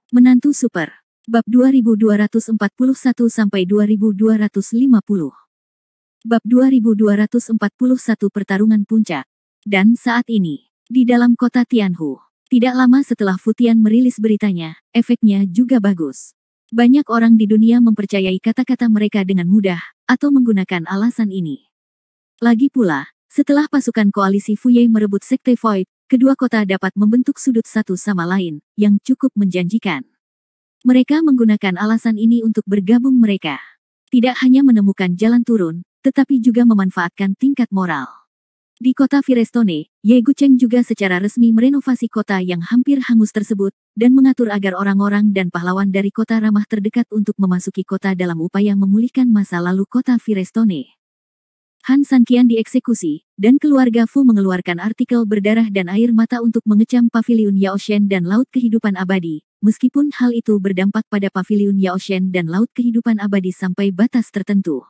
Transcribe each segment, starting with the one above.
Menantu Super. Bab 2241-2250. Bab 2241 Pertarungan Puncak. Dan saat ini, di dalam kota Tianhu, tidak lama setelah Futian merilis beritanya, efeknya juga bagus. Banyak orang di dunia mempercayai kata-kata mereka dengan mudah, atau menggunakan alasan ini. Lagi pula, setelah pasukan koalisi Fuyei merebut Sekte Void, kedua kota dapat membentuk sudut satu sama lain, yang cukup menjanjikan. Mereka menggunakan alasan ini untuk bergabung mereka. Tidak hanya menemukan jalan turun, tetapi juga memanfaatkan tingkat moral. Di kota Firestone, Ye Gucheng juga secara resmi merenovasi kota yang hampir hangus tersebut, dan mengatur agar orang-orang dan pahlawan dari kota ramah terdekat untuk memasuki kota dalam upaya memulihkan masa lalu kota Firestone. Han Sanqian dieksekusi, dan keluarga Fu mengeluarkan artikel berdarah dan air mata untuk mengecam Paviliun Yaoshen dan Laut Kehidupan Abadi, meskipun hal itu berdampak pada Paviliun Yaoshen dan Laut Kehidupan Abadi sampai batas tertentu.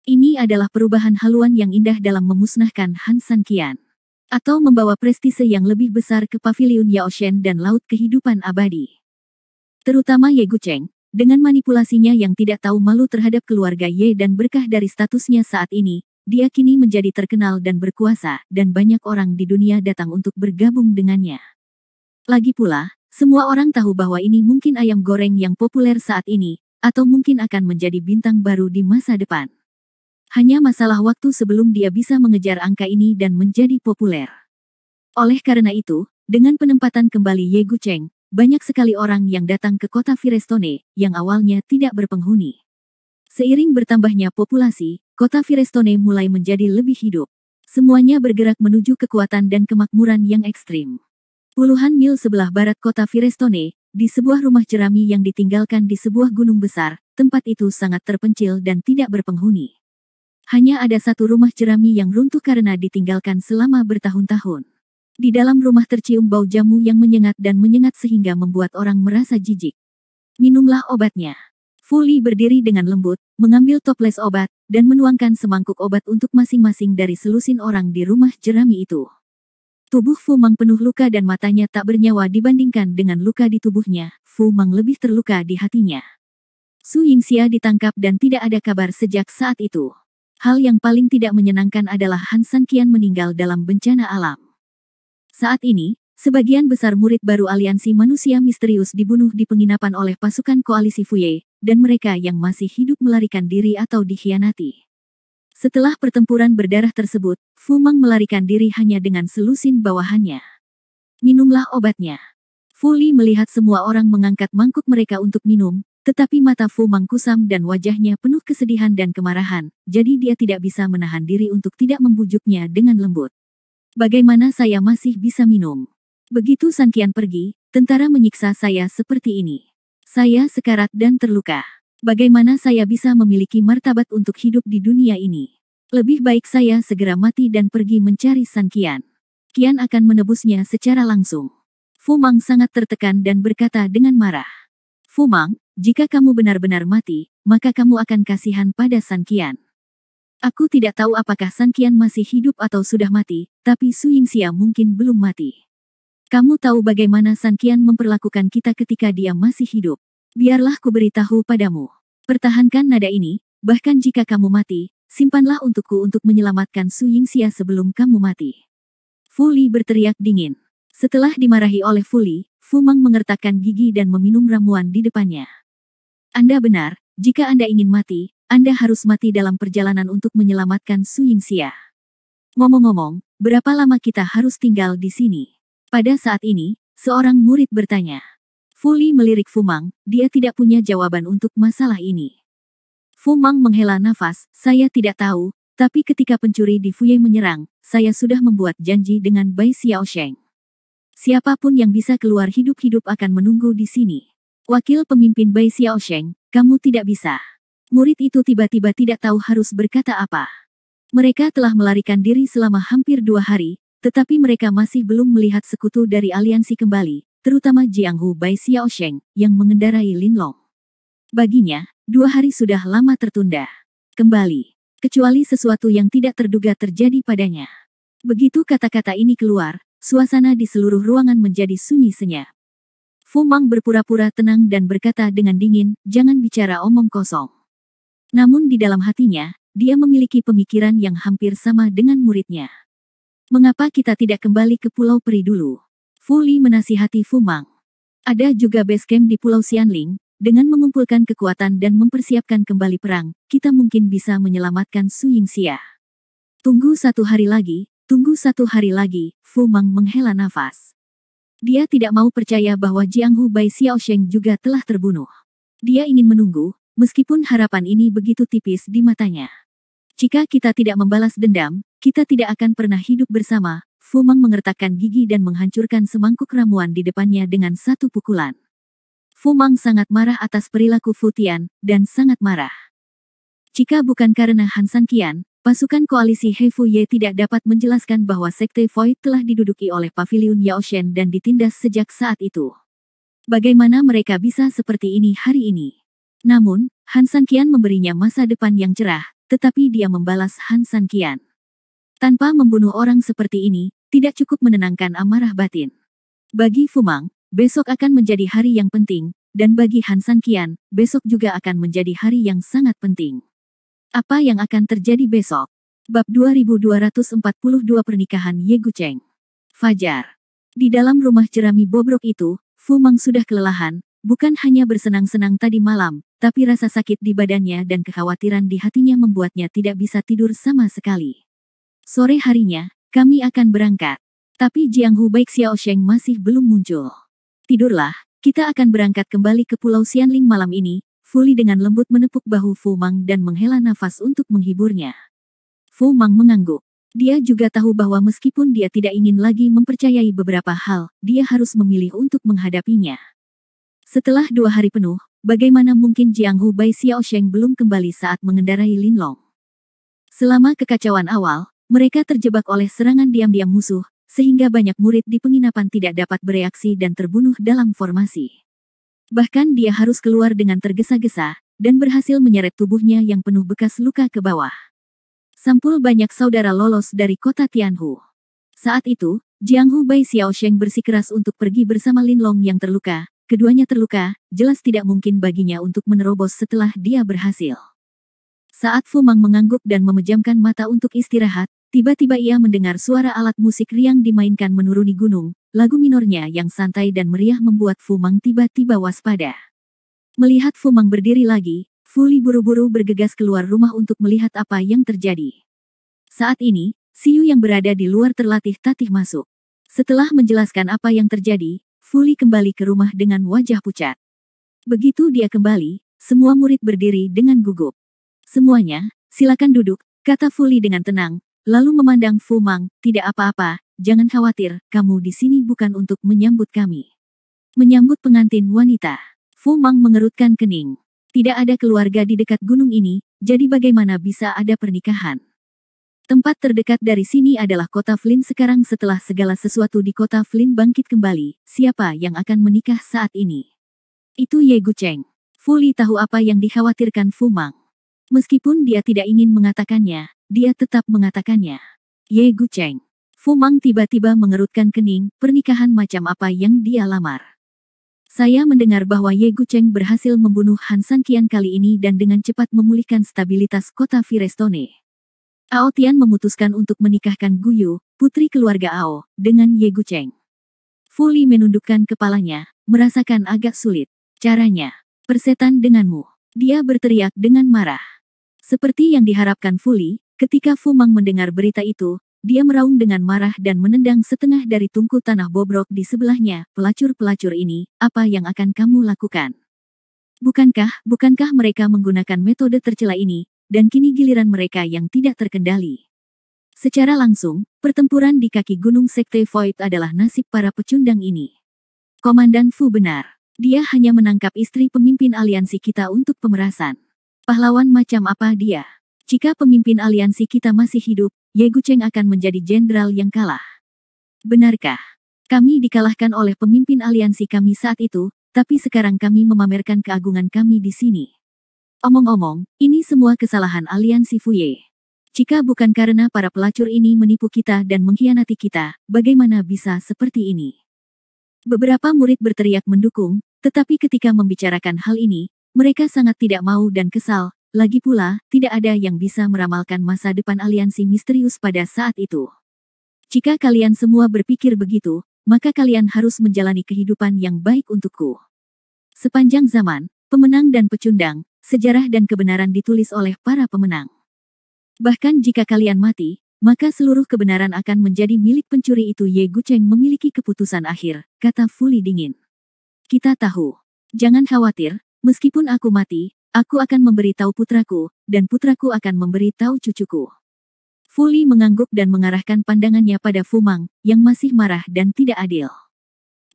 Ini adalah perubahan haluan yang indah dalam memusnahkan Han Sanqian, atau membawa prestise yang lebih besar ke Paviliun Yaoshen dan Laut Kehidupan Abadi. Terutama Ye Gucheng, dengan manipulasinya yang tidak tahu malu terhadap keluarga Ye dan berkah dari statusnya saat ini, dia kini menjadi terkenal dan berkuasa, dan banyak orang di dunia datang untuk bergabung dengannya. Lagi pula, semua orang tahu bahwa ini mungkin ayam goreng yang populer saat ini, atau mungkin akan menjadi bintang baru di masa depan. Hanya masalah waktu sebelum dia bisa mengejar angka ini dan menjadi populer. Oleh karena itu, dengan penempatan kembali Ye Gucheng, banyak sekali orang yang datang ke kota Firestone, yang awalnya tidak berpenghuni. Seiring bertambahnya populasi, kota Firestone mulai menjadi lebih hidup. Semuanya bergerak menuju kekuatan dan kemakmuran yang ekstrim. Puluhan mil sebelah barat kota Firestone, di sebuah rumah jerami yang ditinggalkan di sebuah gunung besar, tempat itu sangat terpencil dan tidak berpenghuni. Hanya ada satu rumah jerami yang runtuh karena ditinggalkan selama bertahun-tahun. Di dalam rumah tercium bau jamu yang menyengat dan menyengat sehingga membuat orang merasa jijik. Minumlah obatnya. Fu Li berdiri dengan lembut, mengambil toples obat, dan menuangkan semangkuk obat untuk masing-masing dari selusin orang di rumah jerami itu. Tubuh Fu Mang penuh luka dan matanya tak bernyawa dibandingkan dengan luka di tubuhnya. Fu Mang lebih terluka di hatinya. Su Yingxia ditangkap dan tidak ada kabar sejak saat itu. Hal yang paling tidak menyenangkan adalah Han Sanqian meninggal dalam bencana alam. Saat ini, sebagian besar murid baru aliansi manusia misterius dibunuh di penginapan oleh pasukan koalisi Fuyei, dan mereka yang masih hidup melarikan diri atau dikhianati. Setelah pertempuran berdarah tersebut, Fu Mang melarikan diri hanya dengan selusin bawahannya. Minumlah obatnya. Fu Li melihat semua orang mengangkat mangkuk mereka untuk minum, tetapi mata Fu Mang kusam dan wajahnya penuh kesedihan dan kemarahan, jadi dia tidak bisa menahan diri untuk tidak membujuknya dengan lembut. Bagaimana saya masih bisa minum? Begitu Sanqian pergi, tentara menyiksa saya seperti ini. Saya sekarat dan terluka. Bagaimana saya bisa memiliki martabat untuk hidup di dunia ini? Lebih baik saya segera mati dan pergi mencari Sanqian. Qian akan menebusnya secara langsung. Fu Mang sangat tertekan dan berkata dengan marah. Fu Mang, jika kamu benar-benar mati, maka kamu akan kasihan pada Sanqian. Aku tidak tahu apakah Sanqian masih hidup atau sudah mati, tapi Su Yingxia mungkin belum mati. Kamu tahu bagaimana Sanqian memperlakukan kita ketika dia masih hidup. Biarlah ku beritahu padamu. Pertahankan nada ini, bahkan jika kamu mati, simpanlah untukku untuk menyelamatkan Su Yingxia sebelum kamu mati. Fu Li berteriak dingin. Setelah dimarahi oleh Fu Li, Fu Mang mengertakkan gigi dan meminum ramuan di depannya. Anda benar, jika Anda ingin mati, Anda harus mati dalam perjalanan untuk menyelamatkan Su Yingxia. Ngomong-ngomong, berapa lama kita harus tinggal di sini? Pada saat ini, seorang murid bertanya. Fu Li melirik Fu Mang, dia tidak punya jawaban untuk masalah ini. Fu Mang menghela nafas, saya tidak tahu, tapi ketika pencuri di Fuyei menyerang, saya sudah membuat janji dengan Bai Xiaosheng. Siapapun yang bisa keluar hidup-hidup akan menunggu di sini. Wakil pemimpin Bai Xiaosheng, kamu tidak bisa. Murid itu tiba-tiba tidak tahu harus berkata apa. Mereka telah melarikan diri selama hampir 2 hari, tetapi mereka masih belum melihat sekutu dari aliansi kembali, terutama Jianghu Bai Xiaosheng, yang mengendarai Linlong. Baginya, 2 hari sudah lama tertunda. Kembali. Kecuali sesuatu yang tidak terduga terjadi padanya. Begitu kata-kata ini keluar, suasana di seluruh ruangan menjadi sunyi senyap. Fu Mang berpura-pura tenang dan berkata dengan dingin, jangan bicara omong kosong. Namun di dalam hatinya, dia memiliki pemikiran yang hampir sama dengan muridnya. Mengapa kita tidak kembali ke Pulau Peri dulu? Fu Li menasihati Fu Mang. Ada juga base camp di Pulau Xianling, dengan mengumpulkan kekuatan dan mempersiapkan kembali perang, kita mungkin bisa menyelamatkan Su Yingxia. Tunggu 1 hari lagi, Fu Mang menghela nafas. Dia tidak mau percaya bahwa Jianghu Bai Xiaosheng juga telah terbunuh. Dia ingin menunggu, meskipun harapan ini begitu tipis di matanya. Jika kita tidak membalas dendam, kita tidak akan pernah hidup bersama. Fu Mang mengertakkan gigi dan menghancurkan semangkuk ramuan di depannya dengan satu pukulan. Fu Mang sangat marah atas perilaku Fu Tian, dan sangat marah. Jika bukan karena Han San Qian, pasukan koalisi He Fu Ye tidak dapat menjelaskan bahwa Sekte Void telah diduduki oleh Paviliun Yao Shen dan ditindas sejak saat itu. Bagaimana mereka bisa seperti ini hari ini? Namun, Han San Qian memberinya masa depan yang cerah, tetapi dia membalas Han San Qian. Tanpa membunuh orang seperti ini, tidak cukup menenangkan amarah batin. Bagi Fu Mang, besok akan menjadi hari yang penting, dan bagi Han San Qian, besok juga akan menjadi hari yang sangat penting. Apa yang akan terjadi besok? Bab 2242 Pernikahan Ye Gucheng. Fajar. Di dalam rumah jerami bobrok itu, Fu Mang sudah kelelahan, bukan hanya bersenang-senang tadi malam, tapi rasa sakit di badannya dan kekhawatiran di hatinya membuatnya tidak bisa tidur sama sekali. Sore harinya, kami akan berangkat. Tapi Jianghu Bai Xiaosheng masih belum muncul. Tidurlah, kita akan berangkat kembali ke Pulau Xianling malam ini. Fu Li dengan lembut menepuk bahu Fu Mang dan menghela nafas untuk menghiburnya. Fu Mang mengangguk. Dia juga tahu bahwa meskipun dia tidak ingin lagi mempercayai beberapa hal, dia harus memilih untuk menghadapinya. Setelah 2 hari penuh, bagaimana mungkin Jianghu Bai Xiaosheng belum kembali saat mengendarai Linlong? Selama kekacauan awal, mereka terjebak oleh serangan diam-diam musuh, sehingga banyak murid di penginapan tidak dapat bereaksi dan terbunuh dalam formasi. Bahkan dia harus keluar dengan tergesa-gesa, dan berhasil menyeret tubuhnya yang penuh bekas luka ke bawah. Sampul banyak saudara lolos dari kota Tianhu. Saat itu, Jianghu Bai Xiaosheng bersikeras untuk pergi bersama Linlong yang terluka. Keduanya terluka, jelas tidak mungkin baginya untuk menerobos setelah dia berhasil. Saat Fu Mang mengangguk dan memejamkan mata untuk istirahat, tiba-tiba ia mendengar suara alat musik riang dimainkan menuruni gunung. Lagu minornya yang santai dan meriah membuat Fu Mang tiba-tiba waspada. Melihat Fu Mang berdiri lagi, Fu Li buru-buru bergegas keluar rumah untuk melihat apa yang terjadi. Saat ini, Xiu yang berada di luar terlatih-tatih masuk. Setelah menjelaskan apa yang terjadi, Fu Li kembali ke rumah dengan wajah pucat. Begitu dia kembali, semua murid berdiri dengan gugup. Semuanya, silakan duduk, kata Fu Li dengan tenang, lalu memandang Fu Mang, tidak apa-apa. Jangan khawatir, kamu di sini bukan untuk menyambut kami. Menyambut pengantin wanita. Fu Mang mengerutkan kening. Tidak ada keluarga di dekat gunung ini, jadi bagaimana bisa ada pernikahan? Tempat terdekat dari sini adalah kota Flynn sekarang setelah segala sesuatu di kota Flynn bangkit kembali. Siapa yang akan menikah saat ini? Itu Ye Gucheng. Fu Li tahu apa yang dikhawatirkan Fu Mang. Meskipun dia tidak ingin mengatakannya, dia tetap mengatakannya. Ye Gucheng. Fu Mang tiba-tiba mengerutkan kening, pernikahan macam apa yang dia lamar. Saya mendengar bahwa Ye Gucheng berhasil membunuh Han San Qian kali ini dan dengan cepat memulihkan stabilitas kota Firestone. Ao Tian memutuskan untuk menikahkan Gu Yu, putri keluarga Ao, dengan Ye Gucheng. Fu Li menundukkan kepalanya, merasakan agak sulit. Caranya, persetan denganmu. Dia berteriak dengan marah. Seperti yang diharapkan Fu Li, ketika Fu Mang mendengar berita itu, dia meraung dengan marah dan menendang setengah dari tungku tanah bobrok di sebelahnya. Pelacur-pelacur ini, apa yang akan kamu lakukan? Bukankah mereka menggunakan metode tercela ini, dan kini giliran mereka yang tidak terkendali? Secara langsung, pertempuran di kaki gunung Sekte Void adalah nasib para pecundang ini. Komandan Fu benar. Dia hanya menangkap istri pemimpin aliansi kita untuk pemerasan. Pahlawan macam apa dia? Jika pemimpin aliansi kita masih hidup, Ye Gucheng akan menjadi jenderal yang kalah. Benarkah? Kami dikalahkan oleh pemimpin aliansi kami saat itu, tapi sekarang kami memamerkan keagungan kami di sini. Omong-omong, ini semua kesalahan aliansi Fu Ye. Jika bukan karena para pelacur ini menipu kita dan mengkhianati kita, bagaimana bisa seperti ini? Beberapa murid berteriak mendukung, tetapi ketika membicarakan hal ini, mereka sangat tidak mau dan kesal. Lagi pula, tidak ada yang bisa meramalkan masa depan aliansi misterius pada saat itu. Jika kalian semua berpikir begitu, maka kalian harus menjalani kehidupan yang baik untukku. Sepanjang zaman, pemenang dan pecundang, sejarah dan kebenaran ditulis oleh para pemenang. Bahkan jika kalian mati, maka seluruh kebenaran akan menjadi milik pencuri itu. Ye Gucheng memiliki keputusan akhir, kata Fu Li dingin. Kita tahu. Jangan khawatir, meskipun aku mati, aku akan memberi tahu putraku, dan putraku akan memberi tahu cucuku. Fu Li mengangguk dan mengarahkan pandangannya pada Fu Mang, yang masih marah dan tidak adil.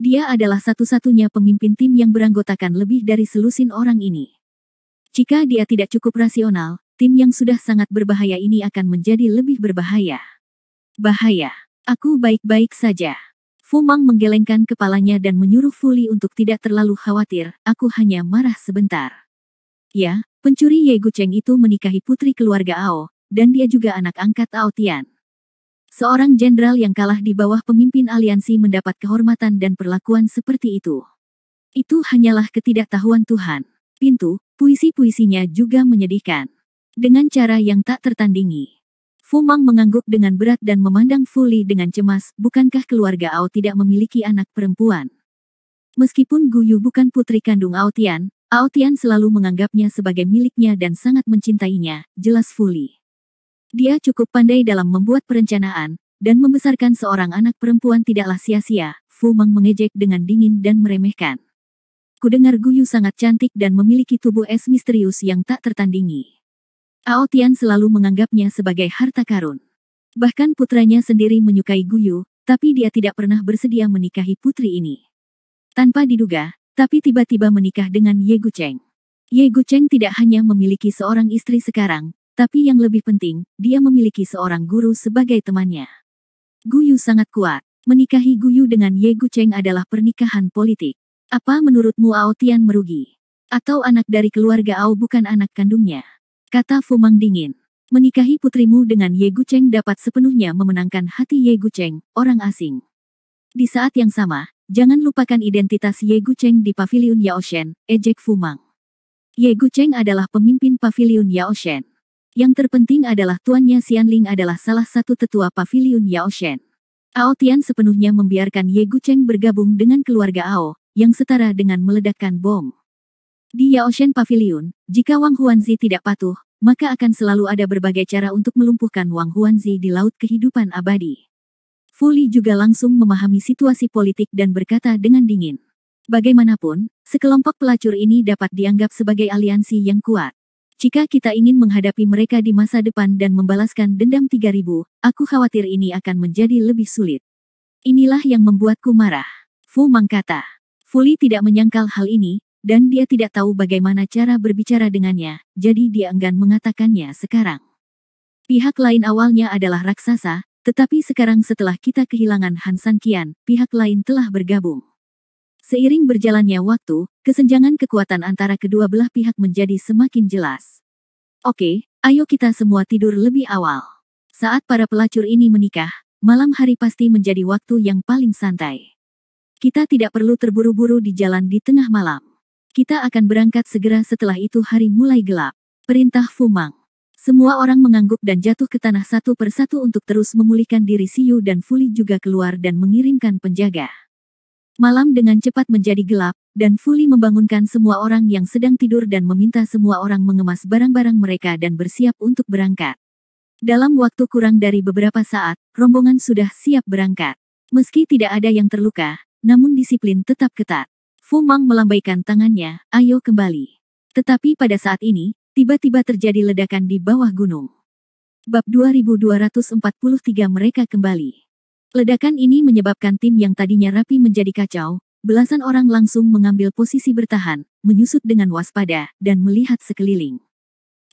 Dia adalah satu-satunya pemimpin tim yang beranggotakan lebih dari selusin orang ini. Jika dia tidak cukup rasional, tim yang sudah sangat berbahaya ini akan menjadi lebih berbahaya. Bahaya. Aku baik-baik saja. Fu Mang menggelengkan kepalanya dan menyuruh Fu Li untuk tidak terlalu khawatir, aku hanya marah sebentar. Ya, pencuri Ye Gucheng itu menikahi putri keluarga Ao, dan dia juga anak angkat Ao Tian. Seorang jenderal yang kalah di bawah pemimpin aliansi mendapat kehormatan dan perlakuan seperti itu. Itu hanyalah ketidaktahuan Tuhan. Puisi-puisinya juga menyedihkan. Dengan cara yang tak tertandingi. Fu Mang mengangguk dengan berat dan memandang Fu Li dengan cemas, bukankah keluarga Ao tidak memiliki anak perempuan? Meskipun Gu Yu bukan putri kandung Ao Tian selalu menganggapnya sebagai miliknya dan sangat mencintainya, jelas Fu Li. Dia cukup pandai dalam membuat perencanaan, dan membesarkan seorang anak perempuan tidaklah sia-sia. Fu Mang mengejek dengan dingin dan meremehkan. Kudengar Gu Yu sangat cantik dan memiliki tubuh es misterius yang tak tertandingi. Ao Tian selalu menganggapnya sebagai harta karun. Bahkan putranya sendiri menyukai Gu Yu, tapi dia tidak pernah bersedia menikahi putri ini. Tanpa diduga, tapi tiba-tiba menikah dengan Ye Gucheng. Ye Gucheng tidak hanya memiliki seorang istri sekarang, tapi yang lebih penting, dia memiliki seorang guru sebagai temannya. Gu Yu sangat kuat. Menikahi Gu Yu dengan Ye Gucheng adalah pernikahan politik. Apa menurutmu Ao Tian merugi? Atau anak dari keluarga Ao bukan anak kandungnya? Kata Fu Mang dingin. Menikahi putrimu dengan Ye Gucheng dapat sepenuhnya memenangkan hati Ye Gucheng, orang asing. Di saat yang sama, jangan lupakan identitas Ye Gucheng di Paviliun Yaoshen, ejek Fu Mang. Ye Gucheng adalah pemimpin Paviliun Yaoshen. Yang terpenting adalah tuannya Xianling adalah salah satu tetua Paviliun Yaoshen. Ao Tian sepenuhnya membiarkan Ye Gucheng bergabung dengan keluarga Ao, yang setara dengan meledakkan bom. Di Yaoshen Pavilion, jika Wang Huanzi tidak patuh, maka akan selalu ada berbagai cara untuk melumpuhkan Wang Huanzi di laut kehidupan abadi. Fu Li juga langsung memahami situasi politik dan berkata dengan dingin. Bagaimanapun, sekelompok pelacur ini dapat dianggap sebagai aliansi yang kuat. Jika kita ingin menghadapi mereka di masa depan dan membalaskan dendam 3000, aku khawatir ini akan menjadi lebih sulit. Inilah yang membuatku marah. Fu Mang kata. Fu Li tidak menyangkal hal ini, dan dia tidak tahu bagaimana cara berbicara dengannya, jadi dia enggan mengatakannya sekarang. Pihak lain awalnya adalah raksasa, tetapi sekarang setelah kita kehilangan Han San Qian, pihak lain telah bergabung. Seiring berjalannya waktu, kesenjangan kekuatan antara kedua belah pihak menjadi semakin jelas. Oke, ayo kita semua tidur lebih awal. Saat para pelacur ini menikah, malam hari pasti menjadi waktu yang paling santai. Kita tidak perlu terburu-buru di jalan di tengah malam. Kita akan berangkat segera setelah itu hari mulai gelap. Perintah Fu Mang. Semua orang mengangguk dan jatuh ke tanah satu persatu untuk terus memulihkan diri. Siyu dan Fu Li juga keluar dan mengirimkan penjaga. Malam dengan cepat menjadi gelap, dan Fu Li membangunkan semua orang yang sedang tidur dan meminta semua orang mengemas barang-barang mereka dan bersiap untuk berangkat. Dalam waktu kurang dari beberapa saat, rombongan sudah siap berangkat. Meski tidak ada yang terluka, namun disiplin tetap ketat. Fu Mang melambaikan tangannya, ayo kembali. Tetapi pada saat ini, tiba-tiba terjadi ledakan di bawah gunung. Bab 2243 mereka kembali. Ledakan ini menyebabkan tim yang tadinya rapi menjadi kacau, belasan orang langsung mengambil posisi bertahan, menyusut dengan waspada, dan melihat sekeliling.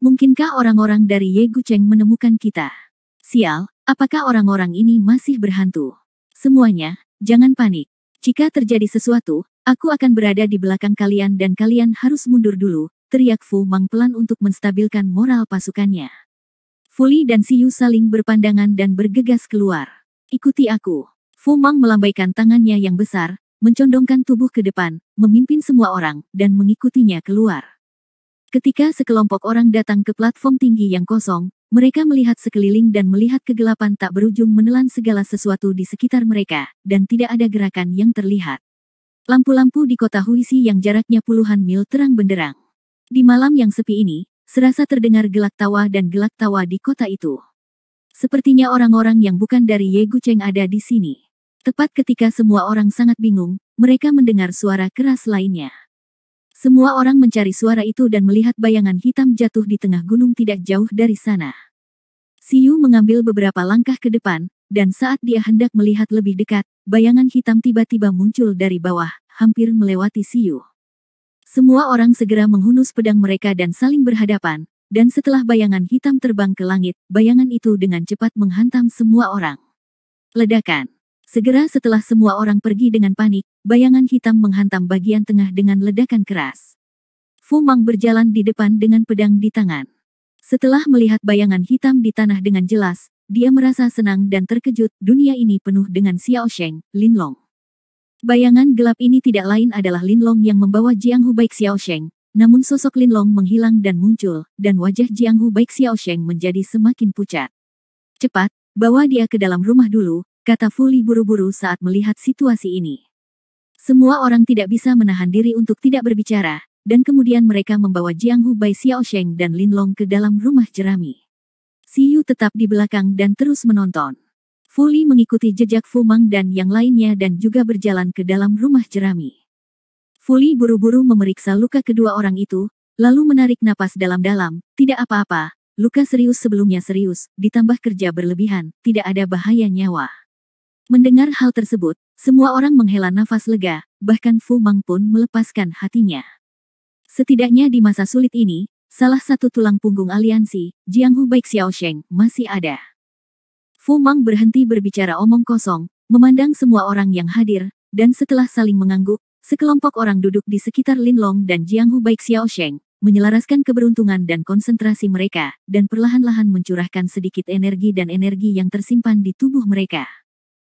Mungkinkah orang-orang dari Ye Gucheng menemukan kita? Sial, apakah orang-orang ini masih berhantu? Semuanya, jangan panik. Jika terjadi sesuatu, aku akan berada di belakang kalian dan kalian harus mundur dulu, teriak Fu Mang pelan untuk menstabilkan moral pasukannya. Fu Li dan Siyu saling berpandangan dan bergegas keluar. Ikuti aku. Fu Mang melambaikan tangannya yang besar, mencondongkan tubuh ke depan, memimpin semua orang, dan mengikutinya keluar. Ketika sekelompok orang datang ke platform tinggi yang kosong, mereka melihat sekeliling dan melihat kegelapan tak berujung menelan segala sesuatu di sekitar mereka, dan tidak ada gerakan yang terlihat. Lampu-lampu di kota Huisi yang jaraknya puluhan mil terang benderang. Di malam yang sepi ini, serasa terdengar gelak tawa dan gelak tawa di kota itu. Sepertinya orang-orang yang bukan dari Ye Gucheng ada di sini. Tepat ketika semua orang sangat bingung, mereka mendengar suara keras lainnya. Semua orang mencari suara itu dan melihat bayangan hitam jatuh di tengah gunung tidak jauh dari sana. Siyu mengambil beberapa langkah ke depan, dan saat dia hendak melihat lebih dekat, bayangan hitam tiba-tiba muncul dari bawah, hampir melewati Siyu. Semua orang segera menghunus pedang mereka dan saling berhadapan, dan setelah bayangan hitam terbang ke langit, bayangan itu dengan cepat menghantam semua orang. Ledakan. Segera setelah semua orang pergi dengan panik, bayangan hitam menghantam bagian tengah dengan ledakan keras. Fu Mang berjalan di depan dengan pedang di tangan. Setelah melihat bayangan hitam di tanah dengan jelas, dia merasa senang dan terkejut. Dunia ini penuh dengan Xiao Sheng, Linlong. Bayangan gelap ini tidak lain adalah Linlong yang membawa Jianghu baik Xiao Sheng, namun sosok Linlong menghilang dan muncul, dan wajah Jianghu baik Xiao Sheng menjadi semakin pucat. Cepat, bawa dia ke dalam rumah dulu, kata Fu Li buru-buru saat melihat situasi ini. Semua orang tidak bisa menahan diri untuk tidak berbicara, dan kemudian mereka membawa Jianghu Bai Xiao Sheng dan Linlong ke dalam rumah jerami. Siyu tetap di belakang dan terus menonton. Fu Li mengikuti jejak Fu Mang dan yang lainnya dan juga berjalan ke dalam rumah jerami. Fu Li buru-buru memeriksa luka kedua orang itu, lalu menarik napas dalam-dalam. Tidak apa-apa, luka serius sebelumnya serius, ditambah kerja berlebihan, tidak ada bahaya nyawa. Mendengar hal tersebut, semua orang menghela nafas lega, bahkan Fu Mang pun melepaskan hatinya. Setidaknya di masa sulit ini, salah satu tulang punggung aliansi, Jianghu baik Xiao Sheng, masih ada. Fu Mang berhenti berbicara omong kosong, memandang semua orang yang hadir, dan setelah saling mengangguk, sekelompok orang duduk di sekitar Linlong dan Jianghu baik Xiao Sheng, menyelaraskan keberuntungan dan konsentrasi mereka, dan perlahan-lahan mencurahkan sedikit energi dan energi yang tersimpan di tubuh mereka.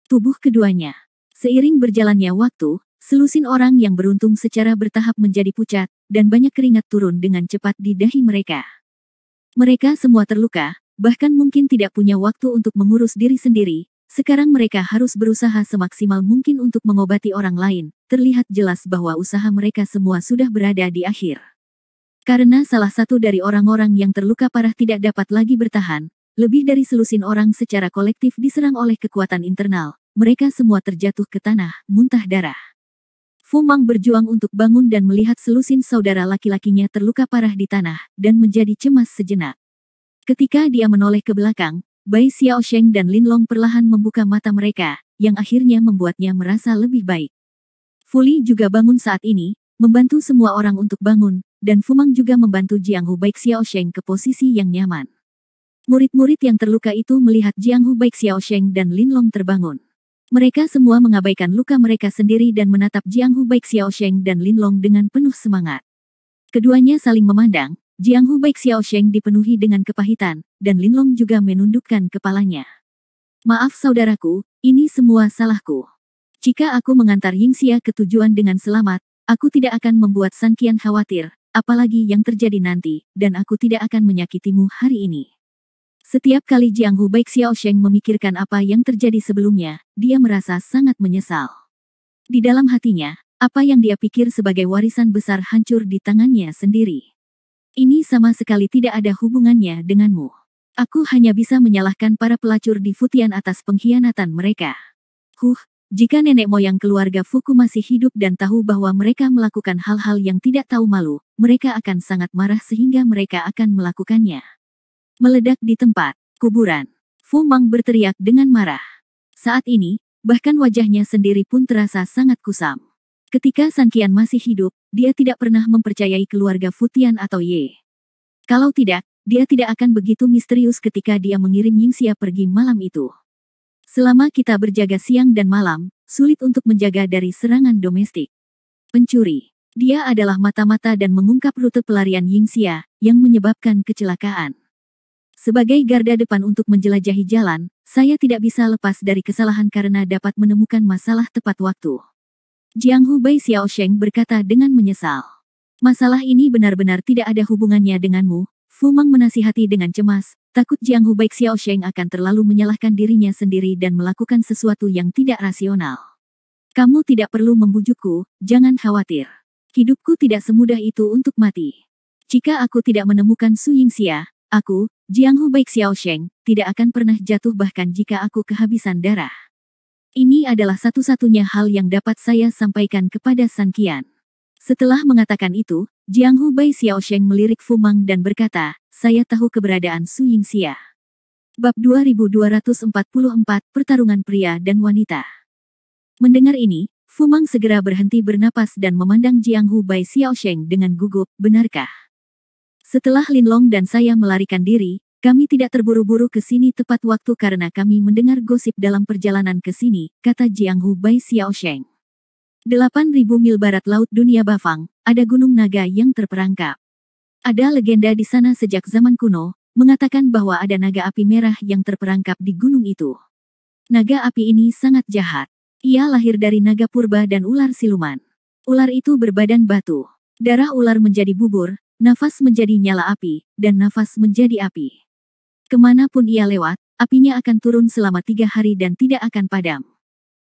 Tubuh keduanya. Seiring berjalannya waktu, selusin orang yang beruntung secara bertahap menjadi pucat, dan banyak keringat turun dengan cepat di dahi mereka. Mereka semua terluka, bahkan mungkin tidak punya waktu untuk mengurus diri sendiri. Sekarang mereka harus berusaha semaksimal mungkin untuk mengobati orang lain. Terlihat jelas bahwa usaha mereka semua sudah berada di akhir. Karena salah satu dari orang-orang yang terluka parah tidak dapat lagi bertahan, lebih dari selusin orang secara kolektif diserang oleh kekuatan internal. Mereka semua terjatuh ke tanah, muntah darah. Fu Mang berjuang untuk bangun dan melihat selusin saudara laki-lakinya terluka parah di tanah, dan menjadi cemas sejenak. Ketika dia menoleh ke belakang, Bai Xiao Sheng dan Linlong perlahan membuka mata mereka, yang akhirnya membuatnya merasa lebih baik. Fu Li juga bangun saat ini, membantu semua orang untuk bangun, dan Fu Mang juga membantu Jianghu baik Xiao Sheng ke posisi yang nyaman. Murid-murid yang terluka itu melihat Jianghu baik Xiao Sheng dan Linlong terbangun. Mereka semua mengabaikan luka mereka sendiri dan menatap Jianghu baik Xiao Sheng dan Linlong dengan penuh semangat. Keduanya saling memandang. Jianghu baik Xiao Sheng dipenuhi dengan kepahitan, dan Linlong juga menundukkan kepalanya. Maaf saudaraku, ini semua salahku. Jika aku mengantar Yingxia ke tujuan dengan selamat, aku tidak akan membuat San Qian khawatir, apalagi yang terjadi nanti, dan aku tidak akan menyakitimu hari ini. Setiap kali Jianghu baik Xiao Sheng memikirkan apa yang terjadi sebelumnya, dia merasa sangat menyesal. Di dalam hatinya, apa yang dia pikir sebagai warisan besar hancur di tangannya sendiri. Ini sama sekali tidak ada hubungannya denganmu. Aku hanya bisa menyalahkan para pelacur di Futian atas pengkhianatan mereka. Jika nenek moyang keluarga Fuku masih hidup dan tahu bahwa mereka melakukan hal-hal yang tidak tahu malu, mereka akan sangat marah sehingga mereka akan melakukannya. Meledak di tempat kuburan. Fu Mang berteriak dengan marah. Saat ini, bahkan wajahnya sendiri pun terasa sangat kusam. Ketika San Qian masih hidup, dia tidak pernah mempercayai keluarga Futian atau Ye. Kalau tidak, dia tidak akan begitu misterius ketika dia mengirim Yingxia pergi malam itu. Selama kita berjaga siang dan malam, sulit untuk menjaga dari serangan domestik. Pencuri. Dia adalah mata-mata dan mengungkap rute pelarian Yingxia, yang menyebabkan kecelakaan. Sebagai garda depan untuk menjelajahi jalan, saya tidak bisa lepas dari kesalahan karena dapat menemukan masalah tepat waktu. Jiang Hu Bai Xiaosheng berkata dengan menyesal. Masalah ini benar-benar tidak ada hubungannya denganmu. Fu Mang menasihati dengan cemas, takut Jiang Hu Bai Xiaosheng akan terlalu menyalahkan dirinya sendiri dan melakukan sesuatu yang tidak rasional. Kamu tidak perlu membujukku, jangan khawatir. Hidupku tidak semudah itu untuk mati. Jika aku tidak menemukan Su Yingxia, aku, Jiang Hu Bai Xiaosheng, tidak akan pernah jatuh bahkan jika aku kehabisan darah. Ini adalah satu-satunya hal yang dapat saya sampaikan kepada San Qian. Setelah mengatakan itu, Jiang Hu Bai Xiaosheng melirik Fu Mang dan berkata, saya tahu keberadaan Su Yingxia. Bab 2244, Pertarungan Pria dan Wanita. Mendengar ini, Fu Mang segera berhenti bernapas dan memandang Jiang Hu Bai Xiaosheng dengan gugup, benarkah? Setelah Lin Long dan saya melarikan diri, kami tidak terburu-buru ke sini tepat waktu karena kami mendengar gosip dalam perjalanan ke sini, kata Jiang Hu Bai Xiaosheng. 8.000 mil barat laut dunia Bafang, ada gunung naga yang terperangkap. Ada legenda di sana sejak zaman kuno, mengatakan bahwa ada naga api merah yang terperangkap di gunung itu. Naga api ini sangat jahat. Ia lahir dari naga purba dan ular siluman. Ular itu berbadan batu. Darah ular menjadi bubur, nafas menjadi nyala api, dan nafas menjadi api. Kemanapun ia lewat, apinya akan turun selama 3 hari dan tidak akan padam.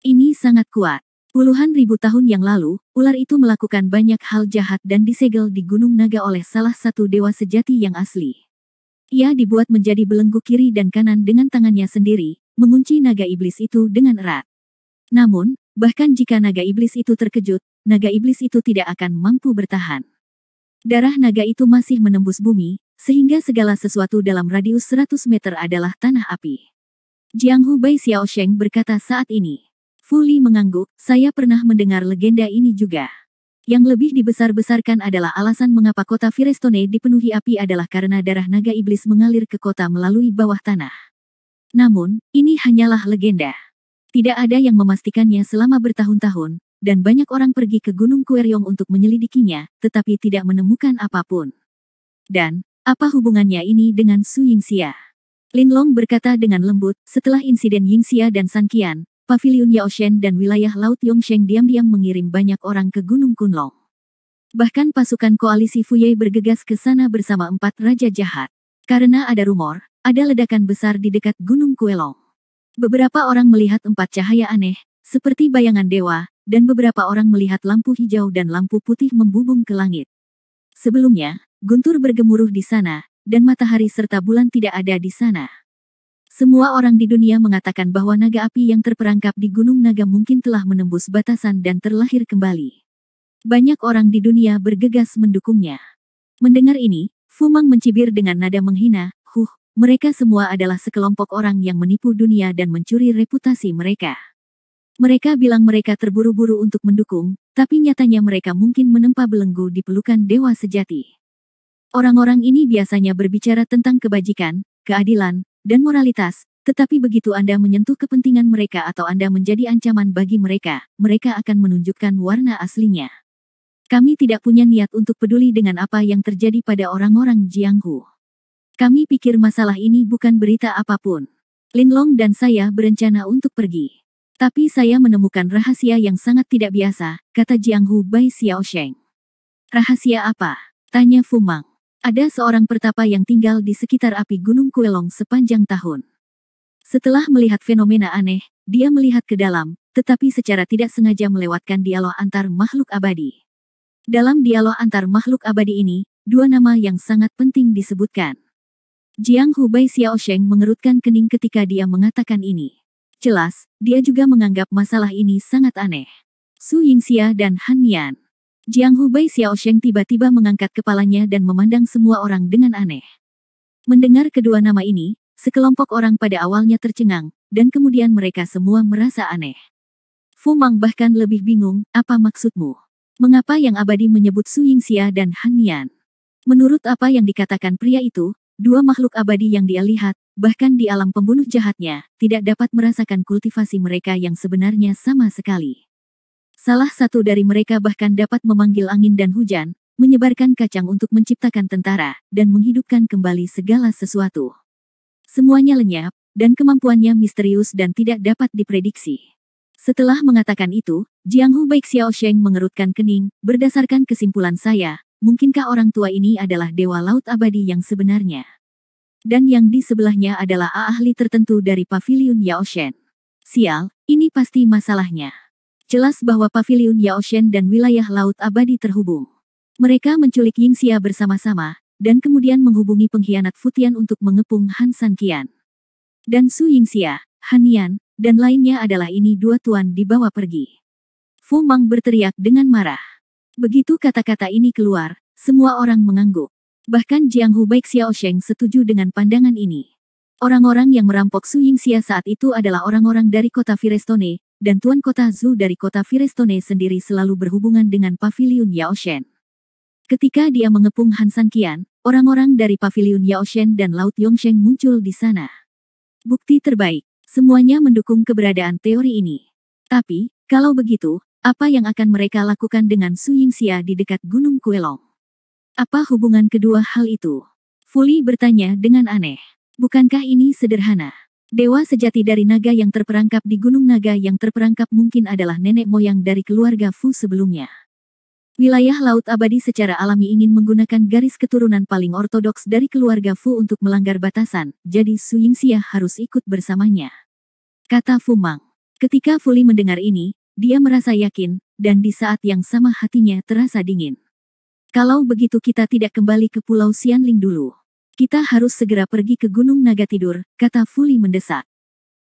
Ini sangat kuat. Puluhan ribu tahun yang lalu, ular itu melakukan banyak hal jahat dan disegel di Gunung Naga oleh salah satu dewa sejati yang asli. Ia dibuat menjadi belenggu kiri dan kanan dengan tangannya sendiri, mengunci naga iblis itu dengan erat. Namun, bahkan jika naga iblis itu terkejut, naga iblis itu tidak akan mampu bertahan. Darah naga itu masih menembus bumi, sehingga segala sesuatu dalam radius 100 meter adalah tanah api. Jiang Hu Bai Xiaosheng berkata saat ini. Fu Li mengangguk, saya pernah mendengar legenda ini juga. Yang lebih dibesar-besarkan adalah alasan mengapa kota Firestone dipenuhi api adalah karena darah naga iblis mengalir ke kota melalui bawah tanah. Namun, ini hanyalah legenda. Tidak ada yang memastikannya selama bertahun-tahun, dan banyak orang pergi ke Gunung Queryong untuk menyelidikinya, tetapi tidak menemukan apapun. Dan, apa hubungannya ini dengan Su Yingxia? Lin Long berkata dengan lembut, setelah insiden Yingxia dan San Qian, Paviliun Yaoshen dan wilayah Laut Yongsheng diam-diam mengirim banyak orang ke Gunung Kunlong. Bahkan pasukan koalisi Fuyei bergegas ke sana bersama 4 raja jahat. Karena ada rumor, ada ledakan besar di dekat Gunung Kuelong. Beberapa orang melihat 4 cahaya aneh, seperti bayangan dewa, dan beberapa orang melihat lampu hijau dan lampu putih membubung ke langit. Sebelumnya, guntur bergemuruh di sana, dan matahari serta bulan tidak ada di sana. Semua orang di dunia mengatakan bahwa naga api yang terperangkap di Gunung Naga mungkin telah menembus batasan dan terlahir kembali. Banyak orang di dunia bergegas mendukungnya. Mendengar ini, Fu Mang mencibir dengan nada menghina, mereka semua adalah sekelompok orang yang menipu dunia dan mencuri reputasi mereka. Mereka bilang mereka terburu-buru untuk mendukung, tapi nyatanya mereka mungkin menempa belenggu di pelukan dewa sejati. Orang-orang ini biasanya berbicara tentang kebajikan, keadilan, dan moralitas, tetapi begitu Anda menyentuh kepentingan mereka atau Anda menjadi ancaman bagi mereka, mereka akan menunjukkan warna aslinya. Kami tidak punya niat untuk peduli dengan apa yang terjadi pada orang-orang Jianghu. Kami pikir masalah ini bukan berita apapun. Lin Long dan saya berencana untuk pergi. Tapi saya menemukan rahasia yang sangat tidak biasa, kata Jiang Hu Bai Xiaosheng. Rahasia apa? Tanya Fu Mang. Ada seorang pertapa yang tinggal di sekitar api Gunung Kuelong sepanjang tahun. Setelah melihat fenomena aneh, dia melihat ke dalam, tetapi secara tidak sengaja melewatkan dialog antar makhluk abadi. Dalam dialog antar makhluk abadi ini, 2 nama yang sangat penting disebutkan. Jiang Hu Bai Xiaosheng mengerutkan kening ketika dia mengatakan ini. Jelas, dia juga menganggap masalah ini sangat aneh. Su Yingxia dan Han Nian. Jiang Hu Bai Xiaosheng tiba-tiba mengangkat kepalanya dan memandang semua orang dengan aneh. Mendengar kedua nama ini, sekelompok orang pada awalnya tercengang, dan kemudian mereka semua merasa aneh. Fu Mang bahkan lebih bingung, apa maksudmu? Mengapa yang abadi menyebut Su Yingxia dan Han Nian? Menurut apa yang dikatakan pria itu, 2 makhluk abadi yang dia lihat, bahkan di alam pembunuh jahatnya, tidak dapat merasakan kultivasi mereka yang sebenarnya sama sekali. Salah satu dari mereka bahkan dapat memanggil angin dan hujan, menyebarkan kacang untuk menciptakan tentara, dan menghidupkan kembali segala sesuatu. Semuanya lenyap, dan kemampuannya misterius dan tidak dapat diprediksi. Setelah mengatakan itu, Jiang Hu Baik Xiao Sheng mengerutkan kening, berdasarkan kesimpulan saya, mungkinkah orang tua ini adalah Dewa Laut Abadi yang sebenarnya? Dan yang di sebelahnya adalah ahli tertentu dari Paviliun Yao Shen. Sial, ini pasti masalahnya. Jelas bahwa Paviliun Yao Shen dan wilayah Laut Abadi terhubung. Mereka menculik Yingxia bersama-sama, dan kemudian menghubungi pengkhianat Futian untuk mengepung Han Sanqian. Dan Su Yingxia, Han Yan, dan lainnya adalah ini dua tuan dibawa pergi. Fu Mang berteriak dengan marah. Begitu kata-kata ini keluar, semua orang mengangguk. Bahkan Jiang Hu Baik Xiao Sheng setuju dengan pandangan ini. Orang-orang yang merampok Su Yingxia saat itu adalah orang-orang dari kota Firestone, dan Tuan Kota Zhu dari kota Firestone sendiri selalu berhubungan dengan Paviliun Yao Shen. Ketika dia mengepung Han Sanqian, orang-orang dari Paviliun Yao Shen dan Laut Yongsheng muncul di sana. Bukti terbaik, semuanya mendukung keberadaan teori ini. Tapi, kalau begitu, apa yang akan mereka lakukan dengan Su Yingxia di dekat Gunung Kuelong? Apa hubungan kedua hal itu? Fu Li bertanya dengan aneh. Bukankah ini sederhana? Dewa sejati dari naga yang terperangkap di Gunung Naga yang terperangkap mungkin adalah nenek moyang dari keluarga Fu sebelumnya. Wilayah Laut Abadi secara alami ingin menggunakan garis keturunan paling ortodoks dari keluarga Fu untuk melanggar batasan, jadi Su Yingxia harus ikut bersamanya. Kata Fu Mang. Ketika Fu Li mendengar ini, dia merasa yakin, dan di saat yang sama hatinya terasa dingin. Kalau begitu kita tidak kembali ke Pulau Xianling dulu. Kita harus segera pergi ke Gunung Naga Tidur, kata Fu Li mendesak.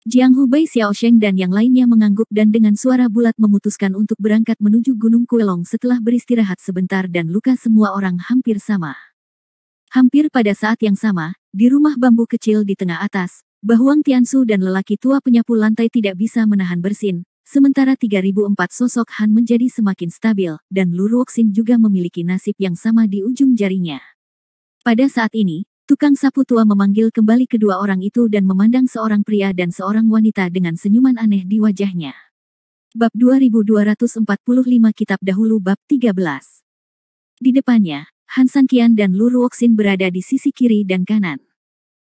Jiang Hu Bai Xiao Sheng dan yang lainnya mengangguk dan dengan suara bulat memutuskan untuk berangkat menuju Gunung Kuelong setelah beristirahat sebentar dan luka semua orang hampir sama. Hampir pada saat yang sama, di rumah bambu kecil di tengah atas, Bahuang Tiansu dan lelaki tua penyapu lantai tidak bisa menahan bersin. Sementara 3004 sosok Han menjadi semakin stabil, dan Lu Ruoxin juga memiliki nasib yang sama di ujung jarinya. Pada saat ini, tukang sapu tua memanggil kembali kedua orang itu dan memandang seorang pria dan seorang wanita dengan senyuman aneh di wajahnya. Bab 2245 Kitab Dahulu Bab 13. Di depannya, Han Sanqian dan Lu Ruoxin berada di sisi kiri dan kanan.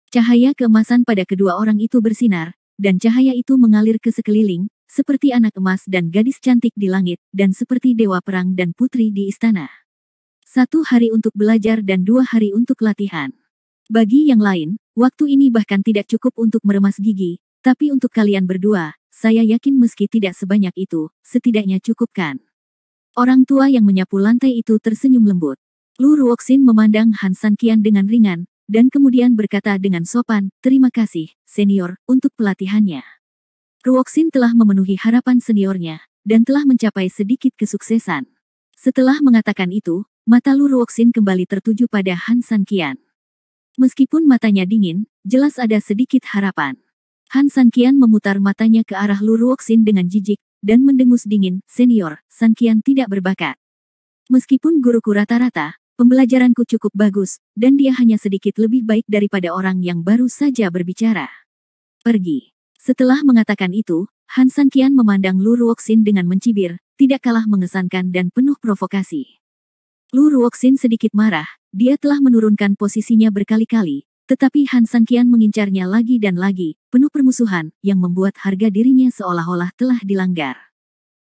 Cahaya keemasan pada kedua orang itu bersinar, dan cahaya itu mengalir ke sekeliling, seperti anak emas dan gadis cantik di langit, dan seperti dewa perang dan putri di istana. 1 hari untuk belajar dan 2 hari untuk latihan. Bagi yang lain, waktu ini bahkan tidak cukup untuk meremas gigi, tapi untuk kalian berdua, saya yakin meski tidak sebanyak itu, setidaknya cukup kan? Orang tua yang menyapu lantai itu tersenyum lembut. Lu Ruoxin memandang Han Sanqian dengan ringan, dan kemudian berkata dengan sopan, terima kasih, senior, untuk pelatihannya. Ruoxin telah memenuhi harapan seniornya, dan telah mencapai sedikit kesuksesan. Setelah mengatakan itu, mata Lu Ruoxin kembali tertuju pada Han Sanqian. Meskipun matanya dingin, jelas ada sedikit harapan. Han Sanqian memutar matanya ke arah Lu Ruoxin dengan jijik, dan mendengus dingin, senior, Sanqian tidak berbakat. Meskipun guruku rata-rata, pembelajaranku cukup bagus, dan dia hanya sedikit lebih baik daripada orang yang baru saja berbicara. Pergi. Setelah mengatakan itu, Han Sanqian memandang Lu Ruoxin dengan mencibir, tidak kalah mengesankan dan penuh provokasi. Lu Ruoxin sedikit marah, dia telah menurunkan posisinya berkali-kali, tetapi Han Sanqian mengincarnya lagi dan lagi, penuh permusuhan, yang membuat harga dirinya seolah-olah telah dilanggar.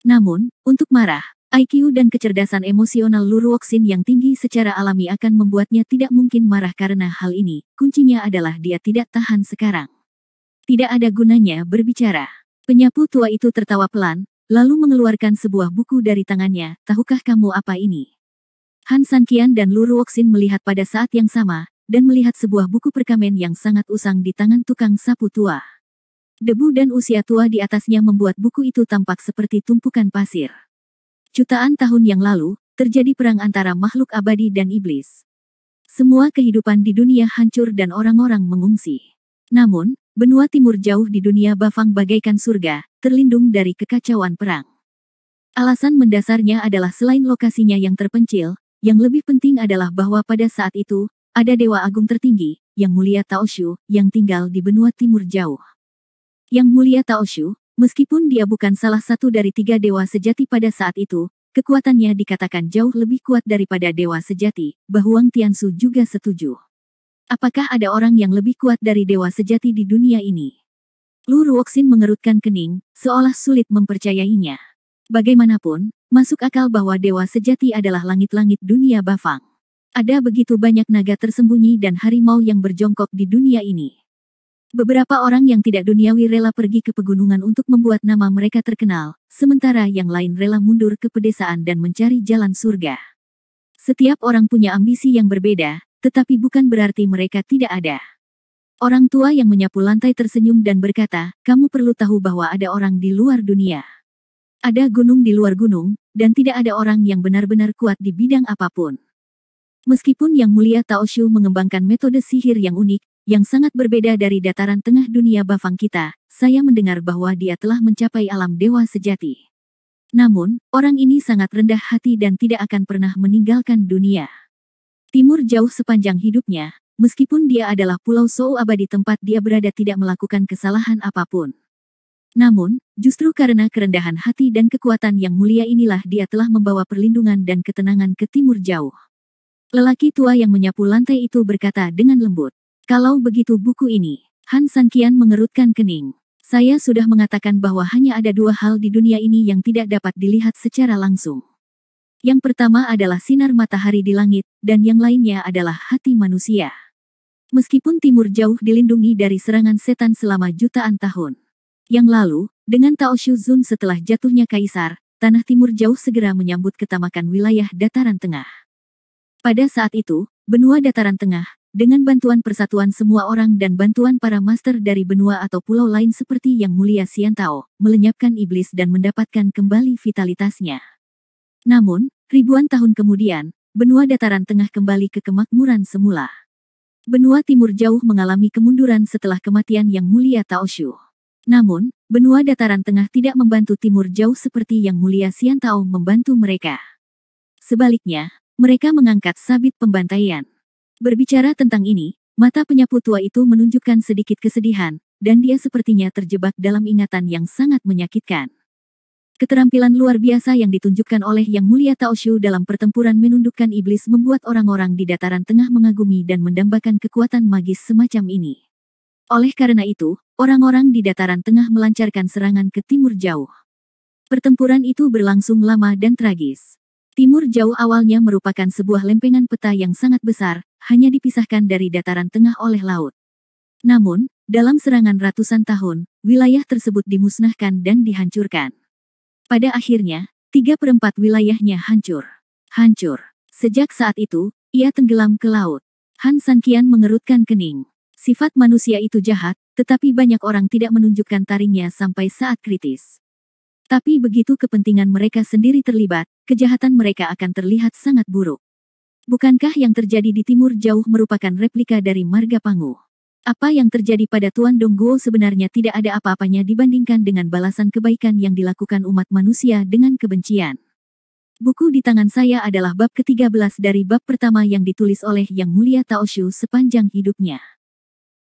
Namun, untuk marah, IQ dan kecerdasan emosional Lu Ruoxin yang tinggi secara alami akan membuatnya tidak mungkin marah karena hal ini, kuncinya adalah dia tidak tahan sekarang. Tidak ada gunanya berbicara. Penyapu tua itu tertawa pelan, lalu mengeluarkan sebuah buku dari tangannya, tahukah kamu apa ini? Han Sanqian dan Lu Ruoxin melihat pada saat yang sama, dan melihat sebuah buku perkamen yang sangat usang di tangan tukang sapu tua. Debu dan usia tua di atasnya membuat buku itu tampak seperti tumpukan pasir. Jutaan tahun yang lalu, terjadi perang antara makhluk abadi dan iblis. Semua kehidupan di dunia hancur dan orang-orang mengungsi. Namun, benua timur jauh di dunia Bafang bagaikan surga, terlindung dari kekacauan perang. Alasan mendasarnya adalah selain lokasinya yang terpencil, yang lebih penting adalah bahwa pada saat itu, ada Dewa Agung tertinggi, Yang Mulia Taoshu, yang tinggal di benua timur jauh. Yang Mulia Taoshu, meskipun dia bukan salah satu dari 3 dewa sejati pada saat itu, kekuatannya dikatakan jauh lebih kuat daripada dewa sejati, Bahuang Tiansu juga setuju. Apakah ada orang yang lebih kuat dari dewa sejati di dunia ini? Lu Ruoxin mengerutkan kening, seolah sulit mempercayainya. Bagaimanapun, masuk akal bahwa dewa sejati adalah langit-langit dunia Bafang. Ada begitu banyak naga tersembunyi dan harimau yang berjongkok di dunia ini. Beberapa orang yang tidak duniawi rela pergi ke pegunungan untuk membuat nama mereka terkenal, sementara yang lain rela mundur ke pedesaan dan mencari jalan surga. Setiap orang punya ambisi yang berbeda, tetapi bukan berarti mereka tidak ada. Orang tua yang menyapu lantai tersenyum dan berkata, "Kamu perlu tahu bahwa ada orang di luar dunia. Ada gunung di luar gunung, dan tidak ada orang yang benar-benar kuat di bidang apapun." Meskipun Yang Mulia Taoshu mengembangkan metode sihir yang unik, yang sangat berbeda dari dataran tengah dunia Bafang kita, saya mendengar bahwa dia telah mencapai alam dewa sejati. Namun, orang ini sangat rendah hati dan tidak akan pernah meninggalkan dunia timur jauh sepanjang hidupnya, meskipun dia adalah Pulau Sou abadi tempat dia berada tidak melakukan kesalahan apapun. Namun, justru karena kerendahan hati dan kekuatan yang mulia inilah dia telah membawa perlindungan dan ketenangan ke timur jauh. Lelaki tua yang menyapu lantai itu berkata dengan lembut, "Kalau begitu buku ini." Han Sanqian mengerutkan kening. Saya sudah mengatakan bahwa hanya ada dua hal di dunia ini yang tidak dapat dilihat secara langsung. Yang pertama adalah sinar matahari di langit, dan yang lainnya adalah hati manusia. Meskipun timur jauh dilindungi dari serangan setan selama jutaan tahun yang lalu, dengan Taoshu Zun setelah jatuhnya kaisar, tanah timur jauh segera menyambut ketamakan wilayah dataran tengah. Pada saat itu, benua dataran tengah, dengan bantuan persatuan semua orang dan bantuan para master dari benua atau pulau lain seperti Yang Mulia Xiantao, melenyapkan iblis dan mendapatkan kembali vitalitasnya. Namun, ribuan tahun kemudian, benua dataran tengah kembali ke kemakmuran semula. Benua timur jauh mengalami kemunduran setelah kematian Yang Mulia Taoshu. Namun, benua dataran tengah tidak membantu timur jauh seperti Yang Mulia Xiantao membantu mereka. Sebaliknya, mereka mengangkat sabit pembantaian. Berbicara tentang ini, mata penyapu tua itu menunjukkan sedikit kesedihan, dan dia sepertinya terjebak dalam ingatan yang sangat menyakitkan. Keterampilan luar biasa yang ditunjukkan oleh Yang Mulia Taoshu dalam pertempuran menundukkan iblis membuat orang-orang di dataran tengah mengagumi dan mendambakan kekuatan magis semacam ini. Oleh karena itu, orang-orang di dataran tengah melancarkan serangan ke timur jauh. Pertempuran itu berlangsung lama dan tragis. Timur jauh awalnya merupakan sebuah lempengan peta yang sangat besar, hanya dipisahkan dari dataran tengah oleh laut. Namun, dalam serangan ratusan tahun, wilayah tersebut dimusnahkan dan dihancurkan. Pada akhirnya, 3/4 wilayahnya hancur. Sejak saat itu, ia tenggelam ke laut. Han Sanqian mengerutkan kening. Sifat manusia itu jahat, tetapi banyak orang tidak menunjukkan taringnya sampai saat kritis. Tapi begitu kepentingan mereka sendiri terlibat, kejahatan mereka akan terlihat sangat buruk. Bukankah yang terjadi di timur jauh merupakan replika dari Marga Pangu? Apa yang terjadi pada Tuan Dongguo sebenarnya tidak ada apa-apanya dibandingkan dengan balasan kebaikan yang dilakukan umat manusia dengan kebencian. Buku di tangan saya adalah bab ke-13 dari bab pertama yang ditulis oleh Yang Mulia Taoshu sepanjang hidupnya.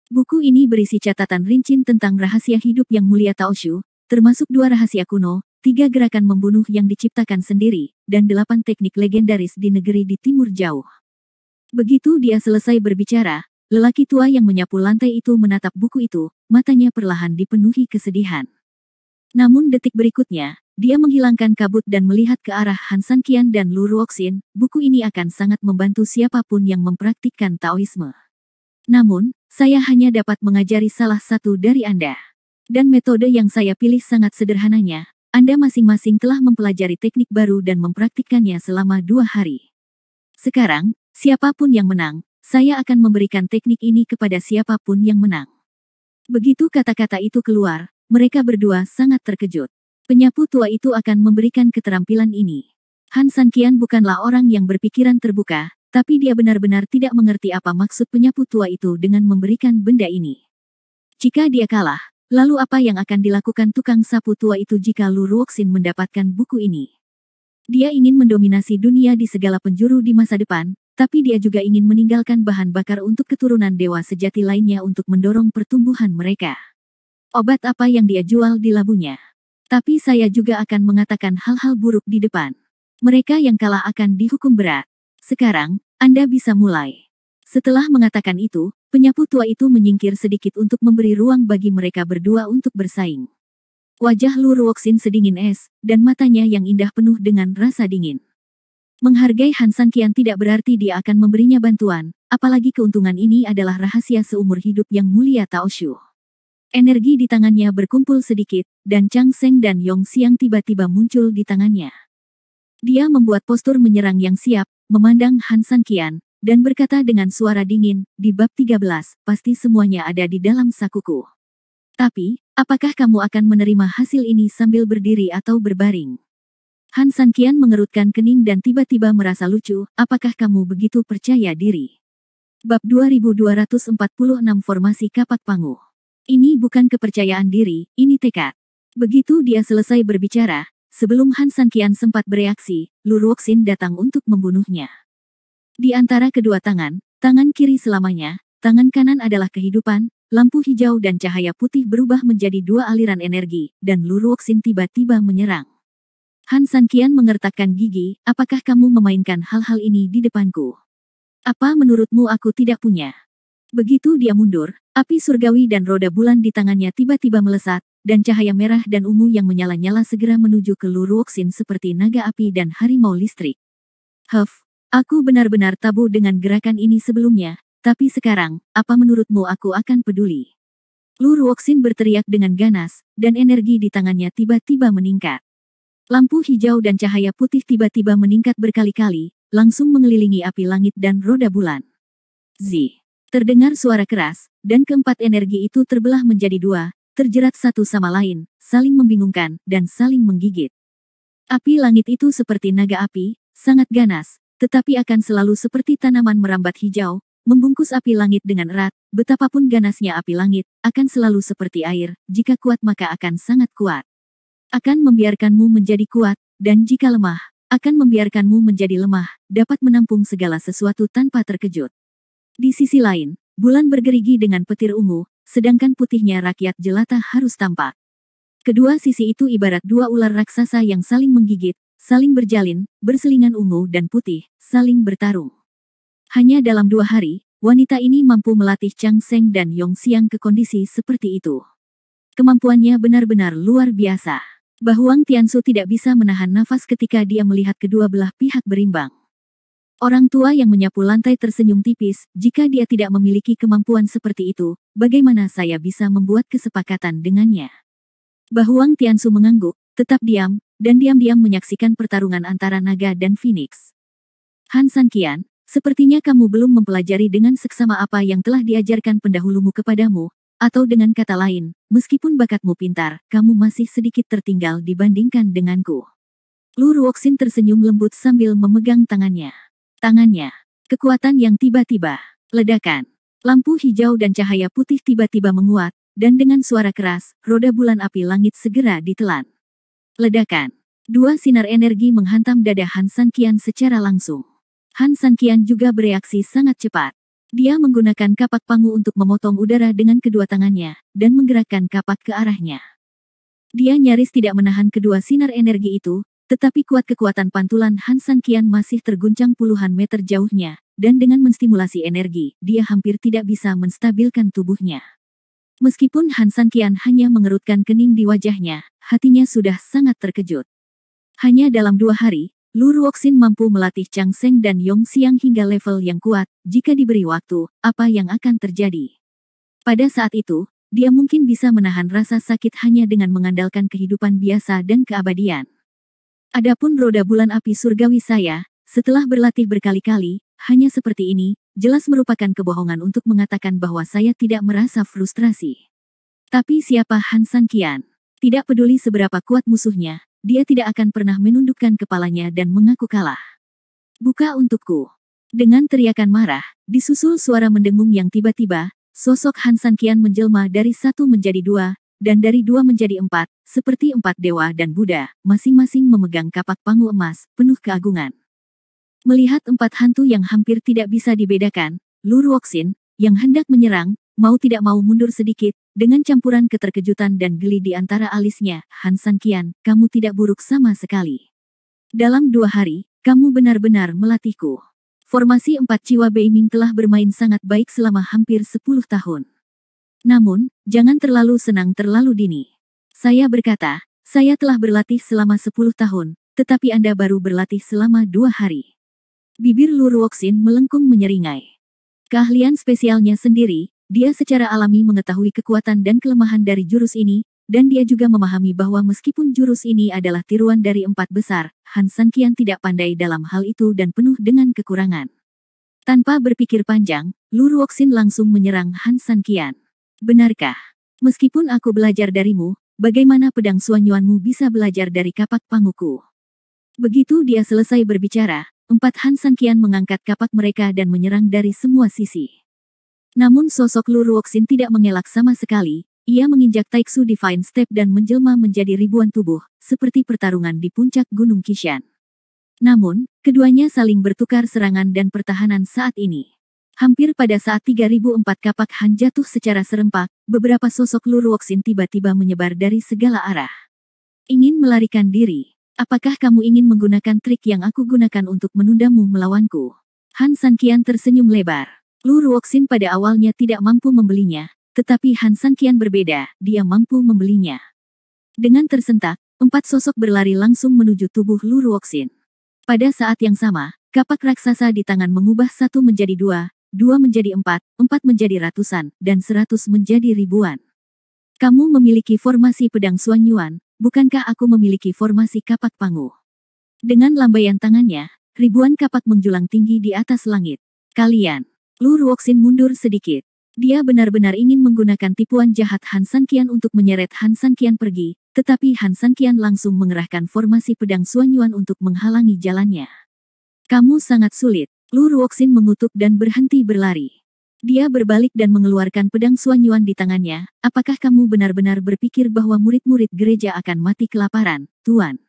Buku ini berisi catatan rinci tentang rahasia hidup Yang Mulia Taoshu, termasuk 2 rahasia kuno, 3 gerakan membunuh yang diciptakan sendiri, dan 8 teknik legendaris di negeri di timur jauh. Begitu dia selesai berbicara, lelaki tua yang menyapu lantai itu menatap buku itu, matanya perlahan dipenuhi kesedihan. Namun detik berikutnya, dia menghilangkan kabut dan melihat ke arah Han Sanqian dan Lu Ruoxin. Buku ini akan sangat membantu siapapun yang mempraktikkan Taoisme. Namun, saya hanya dapat mengajari salah satu dari Anda. Dan metode yang saya pilih sangat sederhananya, Anda masing-masing telah mempelajari teknik baru dan mempraktikkannya selama 2 hari. Sekarang, siapapun yang menang, saya akan memberikan teknik ini kepada siapapun yang menang. Begitu kata-kata itu keluar, mereka berdua sangat terkejut. Penyapu tua itu akan memberikan keterampilan ini. Han Sanqian bukanlah orang yang berpikiran terbuka, tapi dia benar-benar tidak mengerti apa maksud penyapu tua itu dengan memberikan benda ini. Jika dia kalah, lalu apa yang akan dilakukan tukang sapu tua itu jika Lu Ruoxin mendapatkan buku ini? Dia ingin mendominasi dunia di segala penjuru di masa depan, tapi dia juga ingin meninggalkan bahan bakar untuk keturunan dewa sejati lainnya untuk mendorong pertumbuhan mereka. Obat apa yang dia jual di labunya? Tapi saya juga akan mengatakan hal-hal buruk di depan. Mereka yang kalah akan dihukum berat. Sekarang, Anda bisa mulai. Setelah mengatakan itu, penyapu tua itu menyingkir sedikit untuk memberi ruang bagi mereka berdua untuk bersaing. Wajah Lu Ruoxin sedingin es, dan matanya yang indah penuh dengan rasa dingin. Menghargai Han Sanqian tidak berarti dia akan memberinya bantuan, apalagi keuntungan ini adalah rahasia seumur hidup yang mulia Tao Shu. Energi di tangannya berkumpul sedikit, dan Chang Seng dan Yong Xiang tiba-tiba muncul di tangannya. Dia membuat postur menyerang yang siap, memandang Han Sanqian, dan berkata dengan suara dingin, di bab 13, pasti semuanya ada di dalam sakuku. Tapi, apakah kamu akan menerima hasil ini sambil berdiri atau berbaring? Han Sanqian mengerutkan kening dan tiba-tiba merasa lucu, apakah kamu begitu percaya diri? Bab 2246 Formasi Kapak Pangu. Ini bukan kepercayaan diri, ini tekad. Begitu dia selesai berbicara, sebelum Han Sanqian sempat bereaksi, Lu Ruoxin datang untuk membunuhnya. Di antara kedua tangan kiri selamanya, tangan kanan adalah kehidupan, lampu hijau dan cahaya putih berubah menjadi dua aliran energi, dan Lu Ruoxin tiba-tiba menyerang. Han Sanqian mengertakkan gigi, apakah kamu memainkan hal-hal ini di depanku? Apa menurutmu aku tidak punya? Begitu dia mundur, api surgawi dan roda bulan di tangannya tiba-tiba melesat, dan cahaya merah dan ungu yang menyala-nyala segera menuju ke Lu Ruoxin seperti naga api dan harimau listrik. Aku benar-benar tabu dengan gerakan ini sebelumnya, tapi sekarang, apa menurutmu aku akan peduli? Lu Ruoxin berteriak dengan ganas, dan energi di tangannya tiba-tiba meningkat. Lampu hijau dan cahaya putih tiba-tiba meningkat berkali-kali, langsung mengelilingi api langit dan roda bulan. Terdengar suara keras, dan keempat energi itu terbelah menjadi dua, terjerat satu sama lain, saling membingungkan, dan saling menggigit. Api langit itu seperti naga api, sangat ganas, tetapi akan selalu seperti tanaman merambat hijau, membungkus api langit dengan erat, betapapun ganasnya api langit, akan selalu seperti air, jika kuat maka akan sangat kuat. Akan membiarkanmu menjadi kuat, dan jika lemah, akan membiarkanmu menjadi lemah, dapat menampung segala sesuatu tanpa terkejut. Di sisi lain, bulan bergerigi dengan petir ungu, sedangkan putihnya rakyat jelata harus tampak. Kedua sisi itu ibarat dua ular raksasa yang saling menggigit, saling berjalin, berselingan ungu dan putih, saling bertarung. Hanya dalam 2 hari, wanita ini mampu melatih Chang Seng dan Yong Xiang ke kondisi seperti itu. Kemampuannya benar-benar luar biasa. Bahuang Tiansu tidak bisa menahan nafas ketika dia melihat kedua belah pihak berimbang. Orang tua yang menyapu lantai tersenyum tipis, jika dia tidak memiliki kemampuan seperti itu, bagaimana saya bisa membuat kesepakatan dengannya? Bahuang Tiansu mengangguk, tetap diam, dan diam-diam menyaksikan pertarungan antara naga dan phoenix. Han Sanqian, sepertinya kamu belum mempelajari dengan seksama apa yang telah diajarkan pendahulumu kepadamu, atau dengan kata lain, meskipun bakatmu pintar, kamu masih sedikit tertinggal dibandingkan denganku. Lu Ruoxin tersenyum lembut sambil memegang tangannya. Kekuatan yang tiba-tiba, ledakan, lampu hijau dan cahaya putih tiba-tiba menguat, dan dengan suara keras, roda bulan api langit segera ditelan. Ledakan, 2 sinar energi menghantam dada Han Sanqian secara langsung. Han Sanqian juga bereaksi sangat cepat. Dia menggunakan kapak pangu untuk memotong udara dengan kedua tangannya, dan menggerakkan kapak ke arahnya. Dia nyaris tidak menahan kedua sinar energi itu, tetapi kuat kekuatan pantulan Han Sanqian masih terguncang puluhan meter jauhnya, dan dengan menstimulasi energi, dia hampir tidak bisa menstabilkan tubuhnya. Meskipun Han Sanqian hanya mengerutkan kening di wajahnya, hatinya sudah sangat terkejut. Hanya dalam 2 hari, Lu Ruoxin mampu melatih Chang Seng dan Yong Xiang hingga level yang kuat, jika diberi waktu, apa yang akan terjadi? Pada saat itu, dia mungkin bisa menahan rasa sakit hanya dengan mengandalkan kehidupan biasa dan keabadian. Adapun roda bulan api surgawi saya, setelah berlatih berkali-kali, hanya seperti ini, jelas merupakan kebohongan untuk mengatakan bahwa saya tidak merasa frustrasi. Tapi siapa Han Sanqian? Tidak peduli seberapa kuat musuhnya, dia tidak akan pernah menundukkan kepalanya dan mengaku kalah. Buka untukku. Dengan teriakan marah, disusul suara mendengung yang tiba-tiba, sosok Han Sanqian menjelma dari 1 menjadi 2, dan dari 2 menjadi 4, seperti 4 dewa dan Buddha, masing-masing memegang kapak pangu emas, penuh keagungan. Melihat 4 hantu yang hampir tidak bisa dibedakan, Lu Ruoxin, yang hendak menyerang, mau tidak mau mundur sedikit, dengan campuran keterkejutan dan geli di antara alisnya. Han Sanqian, kamu tidak buruk sama sekali. Dalam 2 hari, kamu benar-benar melatihku. Formasi 4 Jiwa Beiming telah bermain sangat baik selama hampir 10 tahun. Namun, jangan terlalu senang terlalu dini. Saya berkata, saya telah berlatih selama 10 tahun, tetapi Anda baru berlatih selama 2 hari. Bibir Lu Ruoxin melengkung menyeringai. Keahlian spesialnya sendiri, dia secara alami mengetahui kekuatan dan kelemahan dari jurus ini, dan dia juga memahami bahwa meskipun jurus ini adalah tiruan dari 4 besar, Han Sanqian tidak pandai dalam hal itu dan penuh dengan kekurangan. Tanpa berpikir panjang, Lu Ruoxin langsung menyerang Han Sanqian. Benarkah? Meskipun aku belajar darimu, bagaimana pedang Suanyuanmu bisa belajar dari kapak panguku? Begitu dia selesai berbicara, 4 Han Sanqian mengangkat kapak mereka dan menyerang dari semua sisi. Namun sosok Lu Ruoxin tidak mengelak sama sekali, ia menginjak Taiksu Divine Step dan menjelma menjadi ribuan tubuh, seperti pertarungan di puncak Gunung Qishan. Namun, keduanya saling bertukar serangan dan pertahanan saat ini. Hampir pada saat 3004 kapak Han jatuh secara serempak, beberapa sosok Lu Ruoxin tiba-tiba menyebar dari segala arah. Ingin melarikan diri. Apakah kamu ingin menggunakan trik yang aku gunakan untuk menundamu melawanku? Han Sanqian tersenyum lebar. Lu Ruoxin pada awalnya tidak mampu membelinya, tetapi Han Sanqian berbeda, dia mampu membelinya. Dengan tersentak, 4 sosok berlari langsung menuju tubuh Lu Ruoxin. Pada saat yang sama, kapak raksasa di tangan mengubah 1 menjadi 2, 2 menjadi 4, 4 menjadi ratusan, dan 100 menjadi ribuan. Kamu memiliki formasi pedang Suanyuan, bukankah aku memiliki formasi kapak pangu? Dengan lambaian tangannya, ribuan kapak menjulang tinggi di atas langit. Kalian. Lu Ruoxin mundur sedikit. Dia benar-benar ingin menggunakan tipuan jahat Han Sanqian untuk menyeret Han Sanqian pergi, tetapi Han Sanqian langsung mengerahkan formasi pedang Suanyuan untuk menghalangi jalannya. Kamu sangat sulit. Lu Ruoxin mengutuk dan berhenti berlari. Dia berbalik dan mengeluarkan pedang Suanyuan di tangannya. Apakah kamu benar-benar berpikir bahwa murid-murid gereja akan mati kelaparan, Tuan?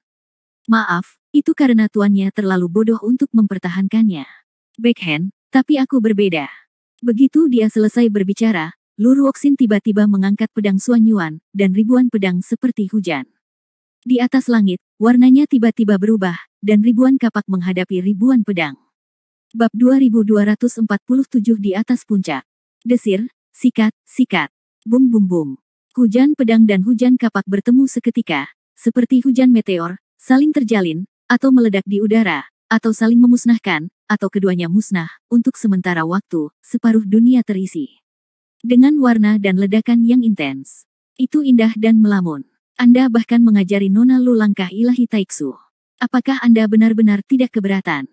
Maaf, itu karena tuannya terlalu bodoh untuk mempertahankannya. Backhand, tapi aku berbeda. Begitu dia selesai berbicara, Lu Ruoxin tiba-tiba mengangkat pedang Suanyuan, dan ribuan pedang seperti hujan. Di atas langit, warnanya tiba-tiba berubah, dan ribuan kapak menghadapi ribuan pedang. Bab 2247 di atas puncak. Desir, sikat, sikat. Bum bum bum. Hujan pedang dan hujan kapak bertemu seketika, seperti hujan meteor, saling terjalin, atau meledak di udara, atau saling memusnahkan, atau keduanya musnah, untuk sementara waktu, separuh dunia terisi dengan warna dan ledakan yang intens. Itu indah dan melamun. Anda bahkan mengajari Nona Lu langkah ilahi Taiksu. Apakah Anda benar-benar tidak keberatan?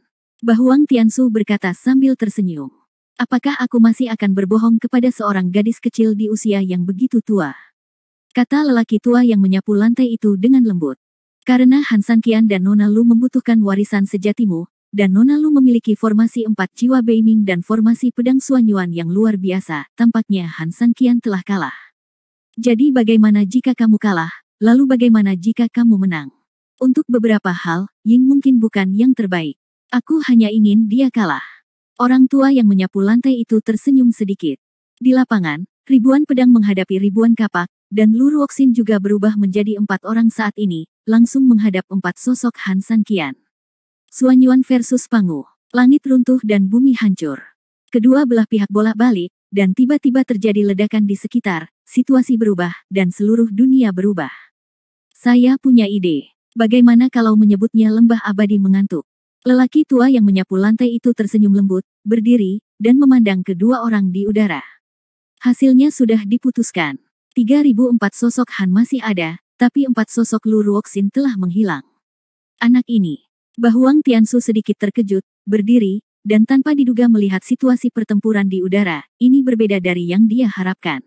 Bahuang Tiansu berkata sambil tersenyum. Apakah aku masih akan berbohong kepada seorang gadis kecil di usia yang begitu tua? Kata lelaki tua yang menyapu lantai itu dengan lembut. Karena Han Sanqian dan Nona Lu membutuhkan warisan sejatimu, dan Nona Lu memiliki formasi 4 jiwa Beiming dan formasi pedang Suanyuan yang luar biasa, tampaknya Han Sanqian telah kalah. Jadi bagaimana jika kamu kalah, lalu bagaimana jika kamu menang? Untuk beberapa hal, Ying mungkin bukan yang terbaik. Aku hanya ingin dia kalah. Orang tua yang menyapu lantai itu tersenyum sedikit. Di lapangan, ribuan pedang menghadapi ribuan kapak, dan Lu Ruoxin juga berubah menjadi 4 orang saat ini, langsung menghadap 4 sosok Han Sanqian. Suanyuan versus Pangu. Langit runtuh dan bumi hancur. Kedua belah pihak bolak-balik, dan tiba-tiba terjadi ledakan di sekitar, situasi berubah, dan seluruh dunia berubah. Saya punya ide. Bagaimana kalau menyebutnya lembah abadi mengantuk? Lelaki tua yang menyapu lantai itu tersenyum lembut, berdiri, dan memandang kedua orang di udara. Hasilnya sudah diputuskan. 3004 sosok Han masih ada, tapi 4 sosok Lu Ruoxin telah menghilang. Anak ini. Bahuang Tiansu sedikit terkejut, berdiri, dan tanpa diduga melihat situasi pertempuran di udara, ini berbeda dari yang dia harapkan.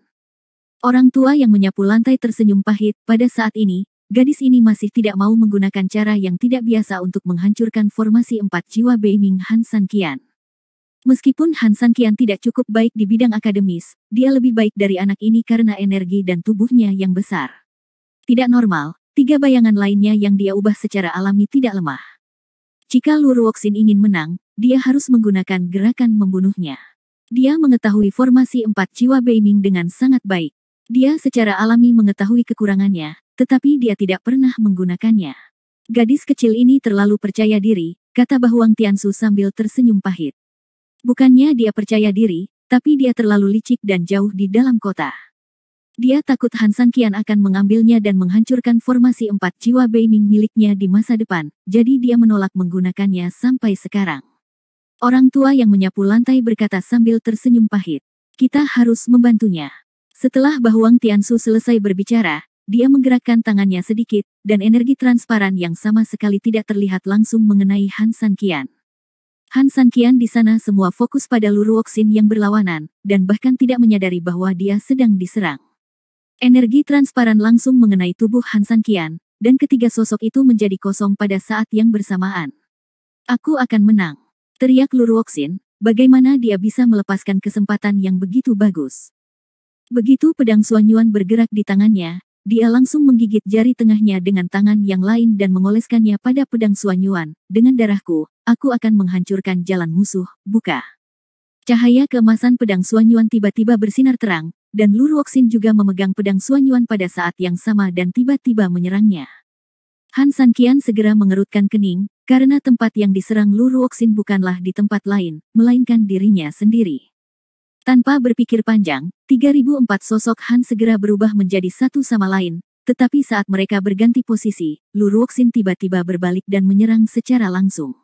Orang tua yang menyapu lantai tersenyum pahit, pada saat ini, gadis ini masih tidak mau menggunakan cara yang tidak biasa untuk menghancurkan formasi 4 jiwa Beiming Han Sanqian. Meskipun Han Sanqian tidak cukup baik di bidang akademis, dia lebih baik dari anak ini karena energi dan tubuhnya yang besar. Tidak normal, 3 bayangan lainnya yang dia ubah secara alami tidak lemah. Jika Lu Ruoxin ingin menang, dia harus menggunakan gerakan membunuhnya. Dia mengetahui formasi 4 jiwa Beiming dengan sangat baik. Dia secara alami mengetahui kekurangannya, tetapi dia tidak pernah menggunakannya. Gadis kecil ini terlalu percaya diri, kata Bahuang Tiansu sambil tersenyum pahit. Bukannya dia percaya diri, tapi dia terlalu licik dan jauh di dalam kota. Dia takut Han Sanqian akan mengambilnya dan menghancurkan formasi 4 jiwa Beiming miliknya di masa depan, jadi dia menolak menggunakannya sampai sekarang. Orang tua yang menyapu lantai berkata sambil tersenyum pahit. Kita harus membantunya. Setelah Bahuang Tiansu selesai berbicara, dia menggerakkan tangannya sedikit, dan energi transparan yang sama sekali tidak terlihat langsung mengenai Han Sanqian. Han Sanqian di sana semua fokus pada Lu Ruoxin yang berlawanan, dan bahkan tidak menyadari bahwa dia sedang diserang. Energi transparan langsung mengenai tubuh Han Sanqian, dan ketiga sosok itu menjadi kosong pada saat yang bersamaan. Aku akan menang, teriak Lu Ruoxin, bagaimana dia bisa melepaskan kesempatan yang begitu bagus. Begitu pedang Suanyuan bergerak di tangannya, dia langsung menggigit jari tengahnya dengan tangan yang lain dan mengoleskannya pada pedang Suanyuan. Dengan darahku, aku akan menghancurkan jalan musuh, buka. Cahaya keemasan pedang Suanyuan tiba-tiba bersinar terang, dan Lu Ruoxin juga memegang pedang Suanyuan pada saat yang sama dan tiba-tiba menyerangnya. Han Sanqian segera mengerutkan kening, karena tempat yang diserang Lu Ruoxin bukanlah di tempat lain, melainkan dirinya sendiri. Tanpa berpikir panjang, 3004 sosok Han segera berubah menjadi satu sama lain, tetapi saat mereka berganti posisi, Lu Ruoxin tiba-tiba berbalik dan menyerang secara langsung.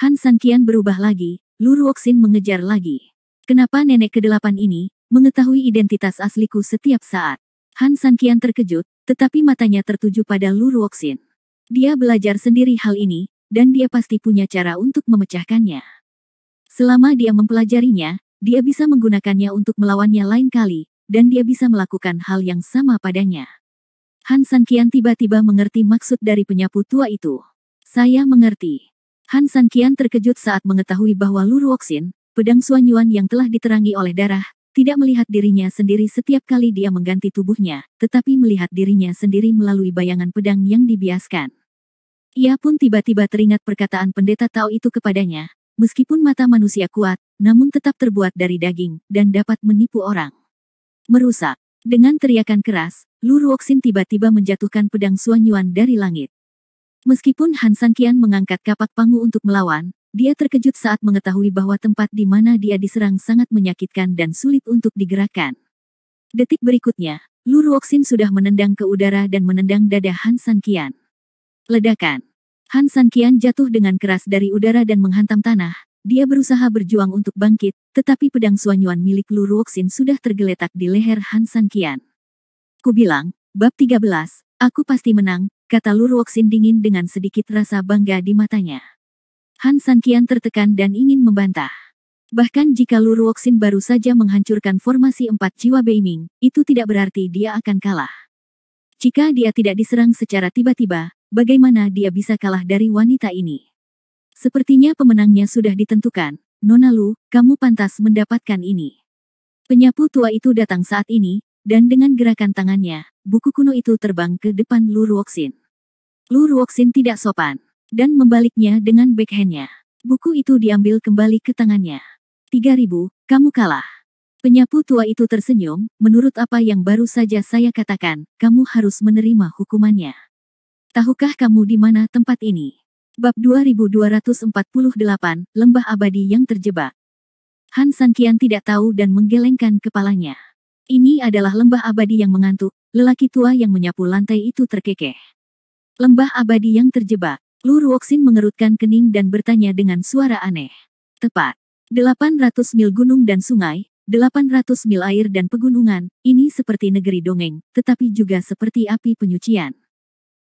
Han Sanqian berubah lagi, Lu Ruoxin mengejar lagi. Kenapa nenek ke-8 ini mengetahui identitas asliku setiap saat? Han Sanqian terkejut, tetapi matanya tertuju pada Lu Ruoxin. Dia belajar sendiri hal ini, dan dia pasti punya cara untuk memecahkannya. Selama dia mempelajarinya, dia bisa menggunakannya untuk melawannya lain kali, dan dia bisa melakukan hal yang sama padanya. Han Sanqian tiba-tiba mengerti maksud dari penyapu tua itu. Saya mengerti. Han Sanqian terkejut saat mengetahui bahwa Lu Ruoxin, pedang Suanyuan yang telah diterangi oleh darah, tidak melihat dirinya sendiri setiap kali dia mengganti tubuhnya, tetapi melihat dirinya sendiri melalui bayangan pedang yang dibiaskan. Ia pun tiba-tiba teringat perkataan pendeta Tao itu kepadanya, meskipun mata manusia kuat, namun tetap terbuat dari daging, dan dapat menipu orang. Merusak. Dengan teriakan keras, Lu Ruoxin tiba-tiba menjatuhkan pedang Suanyuan dari langit. Meskipun Han Sanqian mengangkat kapak pangu untuk melawan, dia terkejut saat mengetahui bahwa tempat di mana dia diserang sangat menyakitkan dan sulit untuk digerakkan. Detik berikutnya, Lu Ruoxin sudah menendang ke udara dan menendang dada Han Sanqian. Ledakan. Han Sanqian jatuh dengan keras dari udara dan menghantam tanah. Dia berusaha berjuang untuk bangkit, tetapi pedang Suanyuan milik Lu Ruoxin sudah tergeletak di leher Han Sanqian. Kubilang, bab 13, aku pasti menang, kata Lu Ruoxin dingin dengan sedikit rasa bangga di matanya. Han Sanqian tertekan dan ingin membantah. Bahkan jika Lu Ruoxin baru saja menghancurkan formasi 4 jiwa Beiming, itu tidak berarti dia akan kalah. Jika dia tidak diserang secara tiba-tiba, bagaimana dia bisa kalah dari wanita ini? Sepertinya pemenangnya sudah ditentukan. Nona Lu, kamu pantas mendapatkan ini. Penyapu tua itu datang saat ini, dan dengan gerakan tangannya, buku kuno itu terbang ke depan Lu Ruoxin. Lu Ruoxin tidak sopan, dan membaliknya dengan backhandnya. Buku itu diambil kembali ke tangannya. 3000, kamu kalah. Penyapu tua itu tersenyum, menurut apa yang baru saja saya katakan, kamu harus menerima hukumannya. Tahukah kamu di mana tempat ini? Bab 2248, Lembah Abadi yang Terjebak. Han Sanqian tidak tahu dan menggelengkan kepalanya. Ini adalah lembah abadi yang mengantuk, lelaki tua yang menyapu lantai itu terkekeh. Lembah abadi yang terjebak. Lu Ruoxin mengerutkan kening dan bertanya dengan suara aneh. Tepat. 800 mil gunung dan sungai, 800 mil air dan pegunungan, ini seperti negeri dongeng, tetapi juga seperti api penyucian.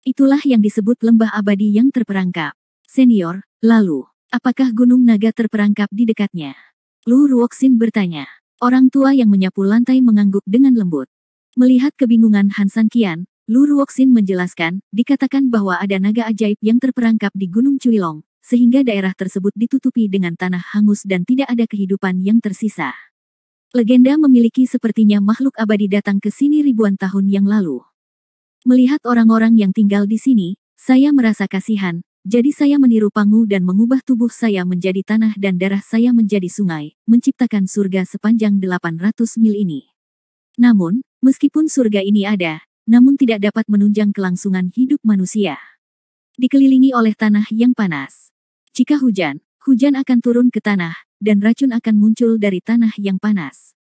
Itulah yang disebut lembah abadi yang terperangkap. Senior, lalu, apakah gunung naga terperangkap di dekatnya? Lu Ruoxin bertanya. Orang tua yang menyapu lantai mengangguk dengan lembut. Melihat kebingungan Han Sanqian, Lu Ruoxin menjelaskan, dikatakan bahwa ada naga ajaib yang terperangkap di Gunung Cuilong, sehingga daerah tersebut ditutupi dengan tanah hangus dan tidak ada kehidupan yang tersisa. Legenda memiliki sepertinya makhluk abadi datang ke sini ribuan tahun yang lalu. Melihat orang-orang yang tinggal di sini, saya merasa kasihan, jadi saya meniru Pangu dan mengubah tubuh saya menjadi tanah dan darah saya menjadi sungai, menciptakan surga sepanjang 800 mil ini. Namun, meskipun surga ini ada, namun tidak dapat menunjang kelangsungan hidup manusia. Dikelilingi oleh tanah yang panas. Jika hujan, hujan akan turun ke tanah, dan racun akan muncul dari tanah yang panas.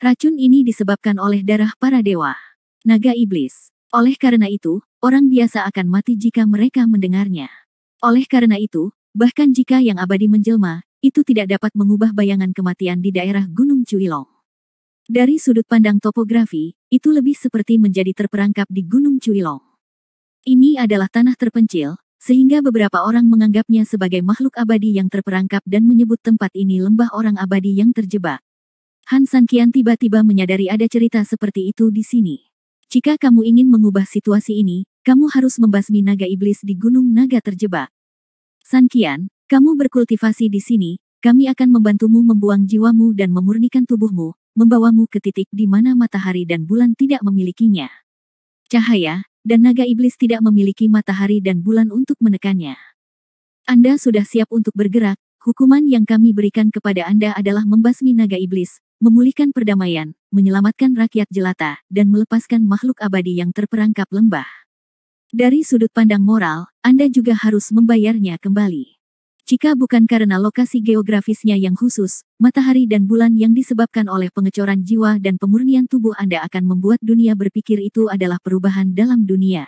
Racun ini disebabkan oleh darah para dewa, naga iblis. Oleh karena itu, orang biasa akan mati jika mereka mendengarnya. Oleh karena itu, bahkan jika yang abadi menjelma, itu tidak dapat mengubah bayangan kematian di daerah Gunung Cuilong. Dari sudut pandang topografi, itu lebih seperti menjadi terperangkap di Gunung Cuilong. Ini adalah tanah terpencil, sehingga beberapa orang menganggapnya sebagai makhluk abadi yang terperangkap dan menyebut tempat ini lembah orang abadi yang terjebak. Han Sanqian tiba-tiba menyadari ada cerita seperti itu di sini. Jika kamu ingin mengubah situasi ini, kamu harus membasmi naga iblis di Gunung Naga terjebak. Sanqian, kamu berkultivasi di sini, kami akan membantumu membuang jiwamu dan memurnikan tubuhmu, membawamu ke titik di mana matahari dan bulan tidak memilikinya. Cahaya, dan naga iblis tidak memiliki matahari dan bulan untuk menekannya. Anda sudah siap untuk bergerak, hukuman yang kami berikan kepada Anda adalah membasmi naga iblis, memulihkan perdamaian, menyelamatkan rakyat jelata, dan melepaskan makhluk abadi yang terperangkap lembah. Dari sudut pandang moral, Anda juga harus membayarnya kembali. Jika bukan karena lokasi geografisnya yang khusus, matahari dan bulan yang disebabkan oleh pengecoran jiwa dan pemurnian tubuh Anda akan membuat dunia berpikir itu adalah perubahan dalam dunia.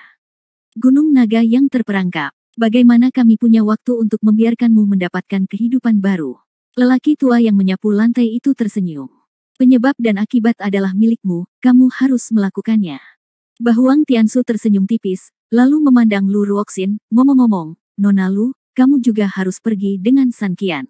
Gunung Naga yang terperangkap. Bagaimana kami punya waktu untuk membiarkanmu mendapatkan kehidupan baru? Lelaki tua yang menyapu lantai itu tersenyum. Penyebab dan akibat adalah milikmu, kamu harus melakukannya. Bahuang Tiansu tersenyum tipis, lalu memandang Lu Ruoxin, ngomong-ngomong, Nona Lu, kamu juga harus pergi dengan Sanqian.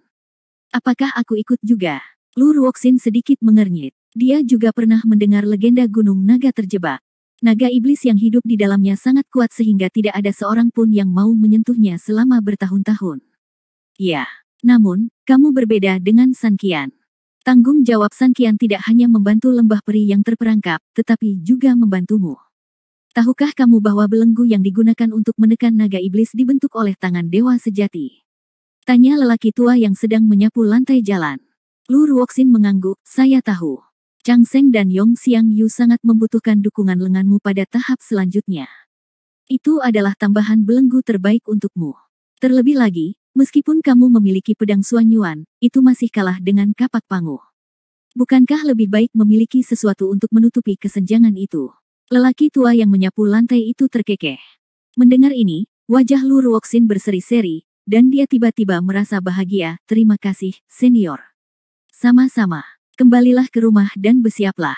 Apakah aku ikut juga? Lu Ruoxin sedikit mengernyit. Dia juga pernah mendengar legenda Gunung Naga terjebak. Naga iblis yang hidup di dalamnya sangat kuat sehingga tidak ada seorang pun yang mau menyentuhnya selama bertahun-tahun. Ya, namun, kamu berbeda dengan Sanqian. Tanggung jawab Sanqian tidak hanya membantu lembah peri yang terperangkap, tetapi juga membantumu. Tahukah kamu bahwa belenggu yang digunakan untuk menekan naga iblis dibentuk oleh tangan dewa sejati? Tanya lelaki tua yang sedang menyapu lantai jalan. Lu Ruoxin mengangguk, saya tahu. Chang Seng dan Yong Xiang Yu sangat membutuhkan dukungan lenganmu pada tahap selanjutnya. Itu adalah tambahan belenggu terbaik untukmu. Terlebih lagi, meskipun kamu memiliki pedang Xuan Yuan, itu masih kalah dengan kapak pangu. Bukankah lebih baik memiliki sesuatu untuk menutupi kesenjangan itu? Lelaki tua yang menyapu lantai itu terkekeh. Mendengar ini, wajah Lu Ruoxin berseri-seri, dan dia tiba-tiba merasa bahagia. Terima kasih, senior. Sama-sama. Kembalilah ke rumah dan bersiaplah.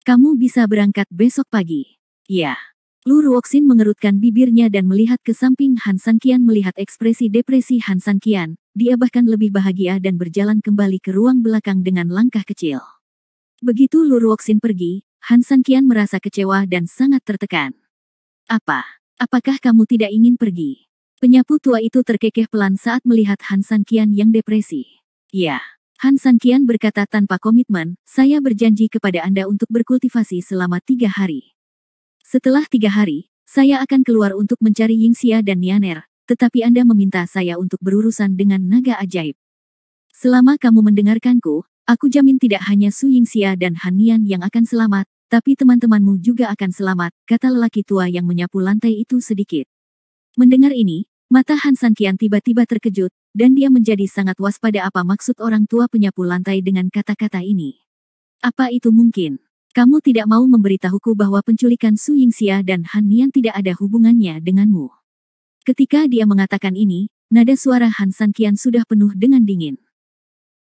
Kamu bisa berangkat besok pagi. Ya. Lu Ruoxin mengerutkan bibirnya dan melihat ke samping Han Sanqian. Melihat ekspresi depresi Han Sanqian, dia bahkan lebih bahagia dan berjalan kembali ke ruang belakang dengan langkah kecil. Begitu Lu Ruoxin pergi, Han Sanqian merasa kecewa dan sangat tertekan. Apakah kamu tidak ingin pergi? Penyapu tua itu terkekeh pelan saat melihat Han Sanqian yang depresi. Ya. Han Sanqian berkata tanpa komitmen, saya berjanji kepada Anda untuk berkultivasi selama 3 hari. Setelah 3 hari, saya akan keluar untuk mencari Yingxia dan Nianer, tetapi Anda meminta saya untuk berurusan dengan naga ajaib. Selama kamu mendengarkanku, aku jamin tidak hanya Su Yingxia dan Han Nian yang akan selamat, tapi teman-temanmu juga akan selamat, kata lelaki tua yang menyapu lantai itu sedikit. Mendengar ini, mata Han Sanqian tiba-tiba terkejut, dan dia menjadi sangat waspada apa maksud orang tua penyapu lantai dengan kata-kata ini. Apa itu mungkin? Kamu tidak mau memberitahuku bahwa penculikan Su Yingxia dan Han Nian tidak ada hubungannya denganmu. Ketika dia mengatakan ini, nada suara Han Sanqian sudah penuh dengan dingin.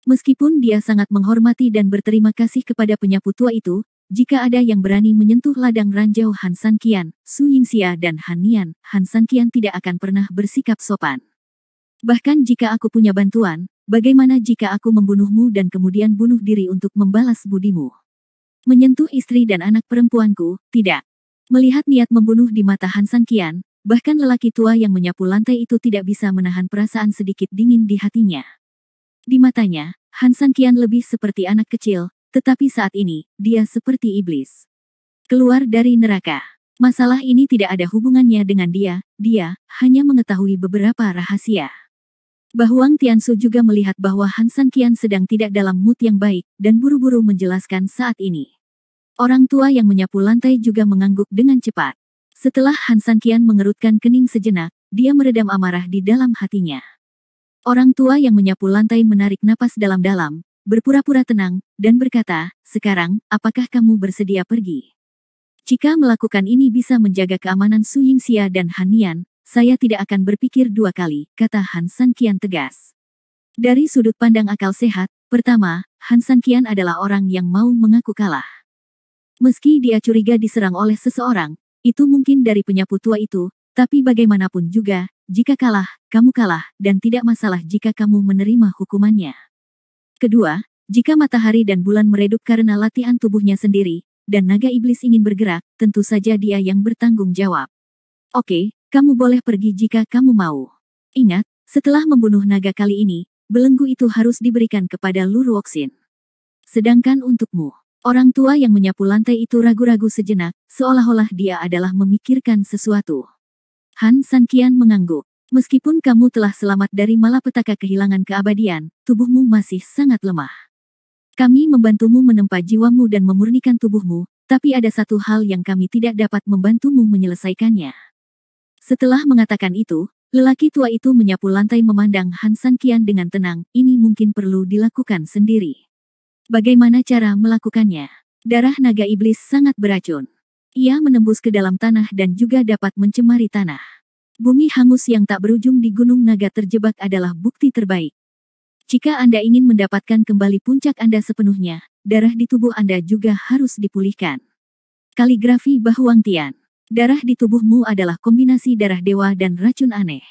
Meskipun dia sangat menghormati dan berterima kasih kepada penyapu tua itu, jika ada yang berani menyentuh ladang ranjau Han Sanqian, Su Yingxia dan Han Nian, Han Sanqian tidak akan pernah bersikap sopan. Bahkan jika aku punya bantuan, bagaimana jika aku membunuhmu dan kemudian bunuh diri untuk membalas budimu? Menyentuh istri dan anak perempuanku, tidak. Melihat niat membunuh di mata Han Sanqian, bahkan lelaki tua yang menyapu lantai itu tidak bisa menahan perasaan sedikit dingin di hatinya. Di matanya, Han Sanqian lebih seperti anak kecil, tetapi saat ini, dia seperti iblis. Keluar dari neraka. Masalah ini tidak ada hubungannya dengan dia hanya mengetahui beberapa rahasia. Bahuang Tiansu juga melihat bahwa Han Sanqian sedang tidak dalam mood yang baik, dan buru-buru menjelaskan saat ini. Orang tua yang menyapu lantai juga mengangguk dengan cepat. Setelah Han Sanqian mengerutkan kening sejenak, dia meredam amarah di dalam hatinya. Orang tua yang menyapu lantai menarik napas dalam-dalam, berpura-pura tenang, dan berkata, "Sekarang, apakah kamu bersedia pergi? Jika melakukan ini bisa menjaga keamanan Su Yingxia dan Han Nian, saya tidak akan berpikir dua kali," kata Han Sanqian tegas. Dari sudut pandang akal sehat, pertama, Han Sanqian adalah orang yang mau mengaku kalah. Meski dia curiga diserang oleh seseorang, itu mungkin dari penyapu tua itu, tapi bagaimanapun juga, jika kalah, kamu kalah, dan tidak masalah jika kamu menerima hukumannya. Kedua, jika matahari dan bulan meredup karena latihan tubuhnya sendiri, dan naga iblis ingin bergerak, tentu saja dia yang bertanggung jawab. Oke, kamu boleh pergi jika kamu mau. Ingat, setelah membunuh naga kali ini, belenggu itu harus diberikan kepada Lu Ruoxin. Sedangkan untukmu, orang tua yang menyapu lantai itu ragu-ragu sejenak, seolah-olah dia adalah memikirkan sesuatu. Han Sanqian mengangguk. Meskipun kamu telah selamat dari malapetaka kehilangan keabadian, tubuhmu masih sangat lemah. Kami membantumu menempa jiwamu dan memurnikan tubuhmu, tapi ada satu hal yang kami tidak dapat membantumu menyelesaikannya. Setelah mengatakan itu, lelaki tua itu menyapu lantai memandang Han Sanqian dengan tenang, ini mungkin perlu dilakukan sendiri. Bagaimana cara melakukannya? Darah naga iblis sangat beracun. Ia menembus ke dalam tanah dan juga dapat mencemari tanah. Bumi hangus yang tak berujung di Gunung Naga terjebak adalah bukti terbaik. Jika Anda ingin mendapatkan kembali puncak Anda sepenuhnya, darah di tubuh Anda juga harus dipulihkan. Kaligrafi Bahuang Tian. Darah di tubuhmu adalah kombinasi darah dewa dan racun aneh.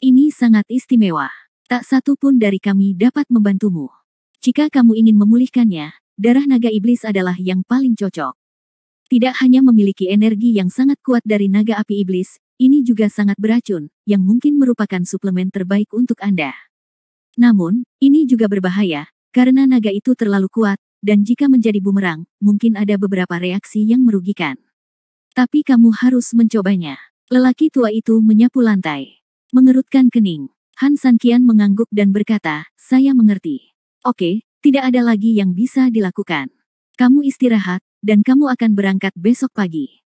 Ini sangat istimewa. Tak satu pun dari kami dapat membantumu. Jika kamu ingin memulihkannya, darah naga iblis adalah yang paling cocok. Tidak hanya memiliki energi yang sangat kuat dari naga api iblis, ini juga sangat beracun, yang mungkin merupakan suplemen terbaik untuk Anda. Namun, ini juga berbahaya, karena naga itu terlalu kuat, dan jika menjadi bumerang, mungkin ada beberapa reaksi yang merugikan. Tapi kamu harus mencobanya. Lelaki tua itu menyapu lantai. Mengerutkan kening. Han Sanqian mengangguk dan berkata, "Saya mengerti. Oke, tidak ada lagi yang bisa dilakukan. Kamu istirahat, dan kamu akan berangkat besok pagi."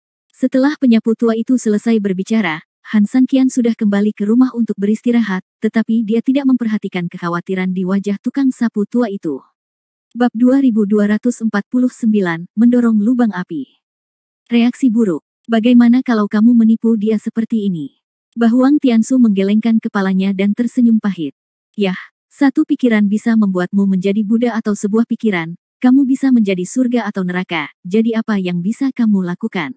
Setelah penyapu tua itu selesai berbicara, Han Sanqian sudah kembali ke rumah untuk beristirahat, tetapi dia tidak memperhatikan kekhawatiran di wajah tukang sapu tua itu. Bab 2249, Mendorong Lubang Api. Reaksi buruk. Bagaimana kalau kamu menipu dia seperti ini? Bahuang Tiansu menggelengkan kepalanya dan tersenyum pahit. Yah, satu pikiran bisa membuatmu menjadi Buddha atau sebuah pikiran, kamu bisa menjadi surga atau neraka, jadi apa yang bisa kamu lakukan?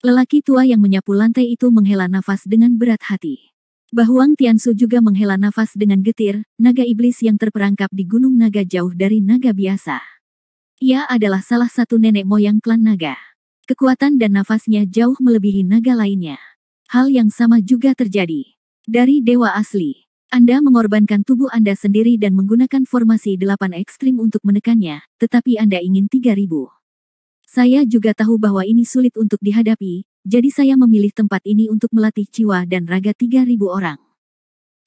Lelaki tua yang menyapu lantai itu menghela nafas dengan berat hati. Bahuang Tiansu juga menghela nafas dengan getir, naga iblis yang terperangkap di Gunung Naga jauh dari naga biasa. Ia adalah salah satu nenek moyang klan naga. Kekuatan dan nafasnya jauh melebihi naga lainnya. Hal yang sama juga terjadi dari dewa asli. Anda mengorbankan tubuh Anda sendiri dan menggunakan formasi 8 ekstrim untuk menekannya, tetapi Anda ingin 3000. Saya juga tahu bahwa ini sulit untuk dihadapi, jadi saya memilih tempat ini untuk melatih jiwa dan raga 3000 orang.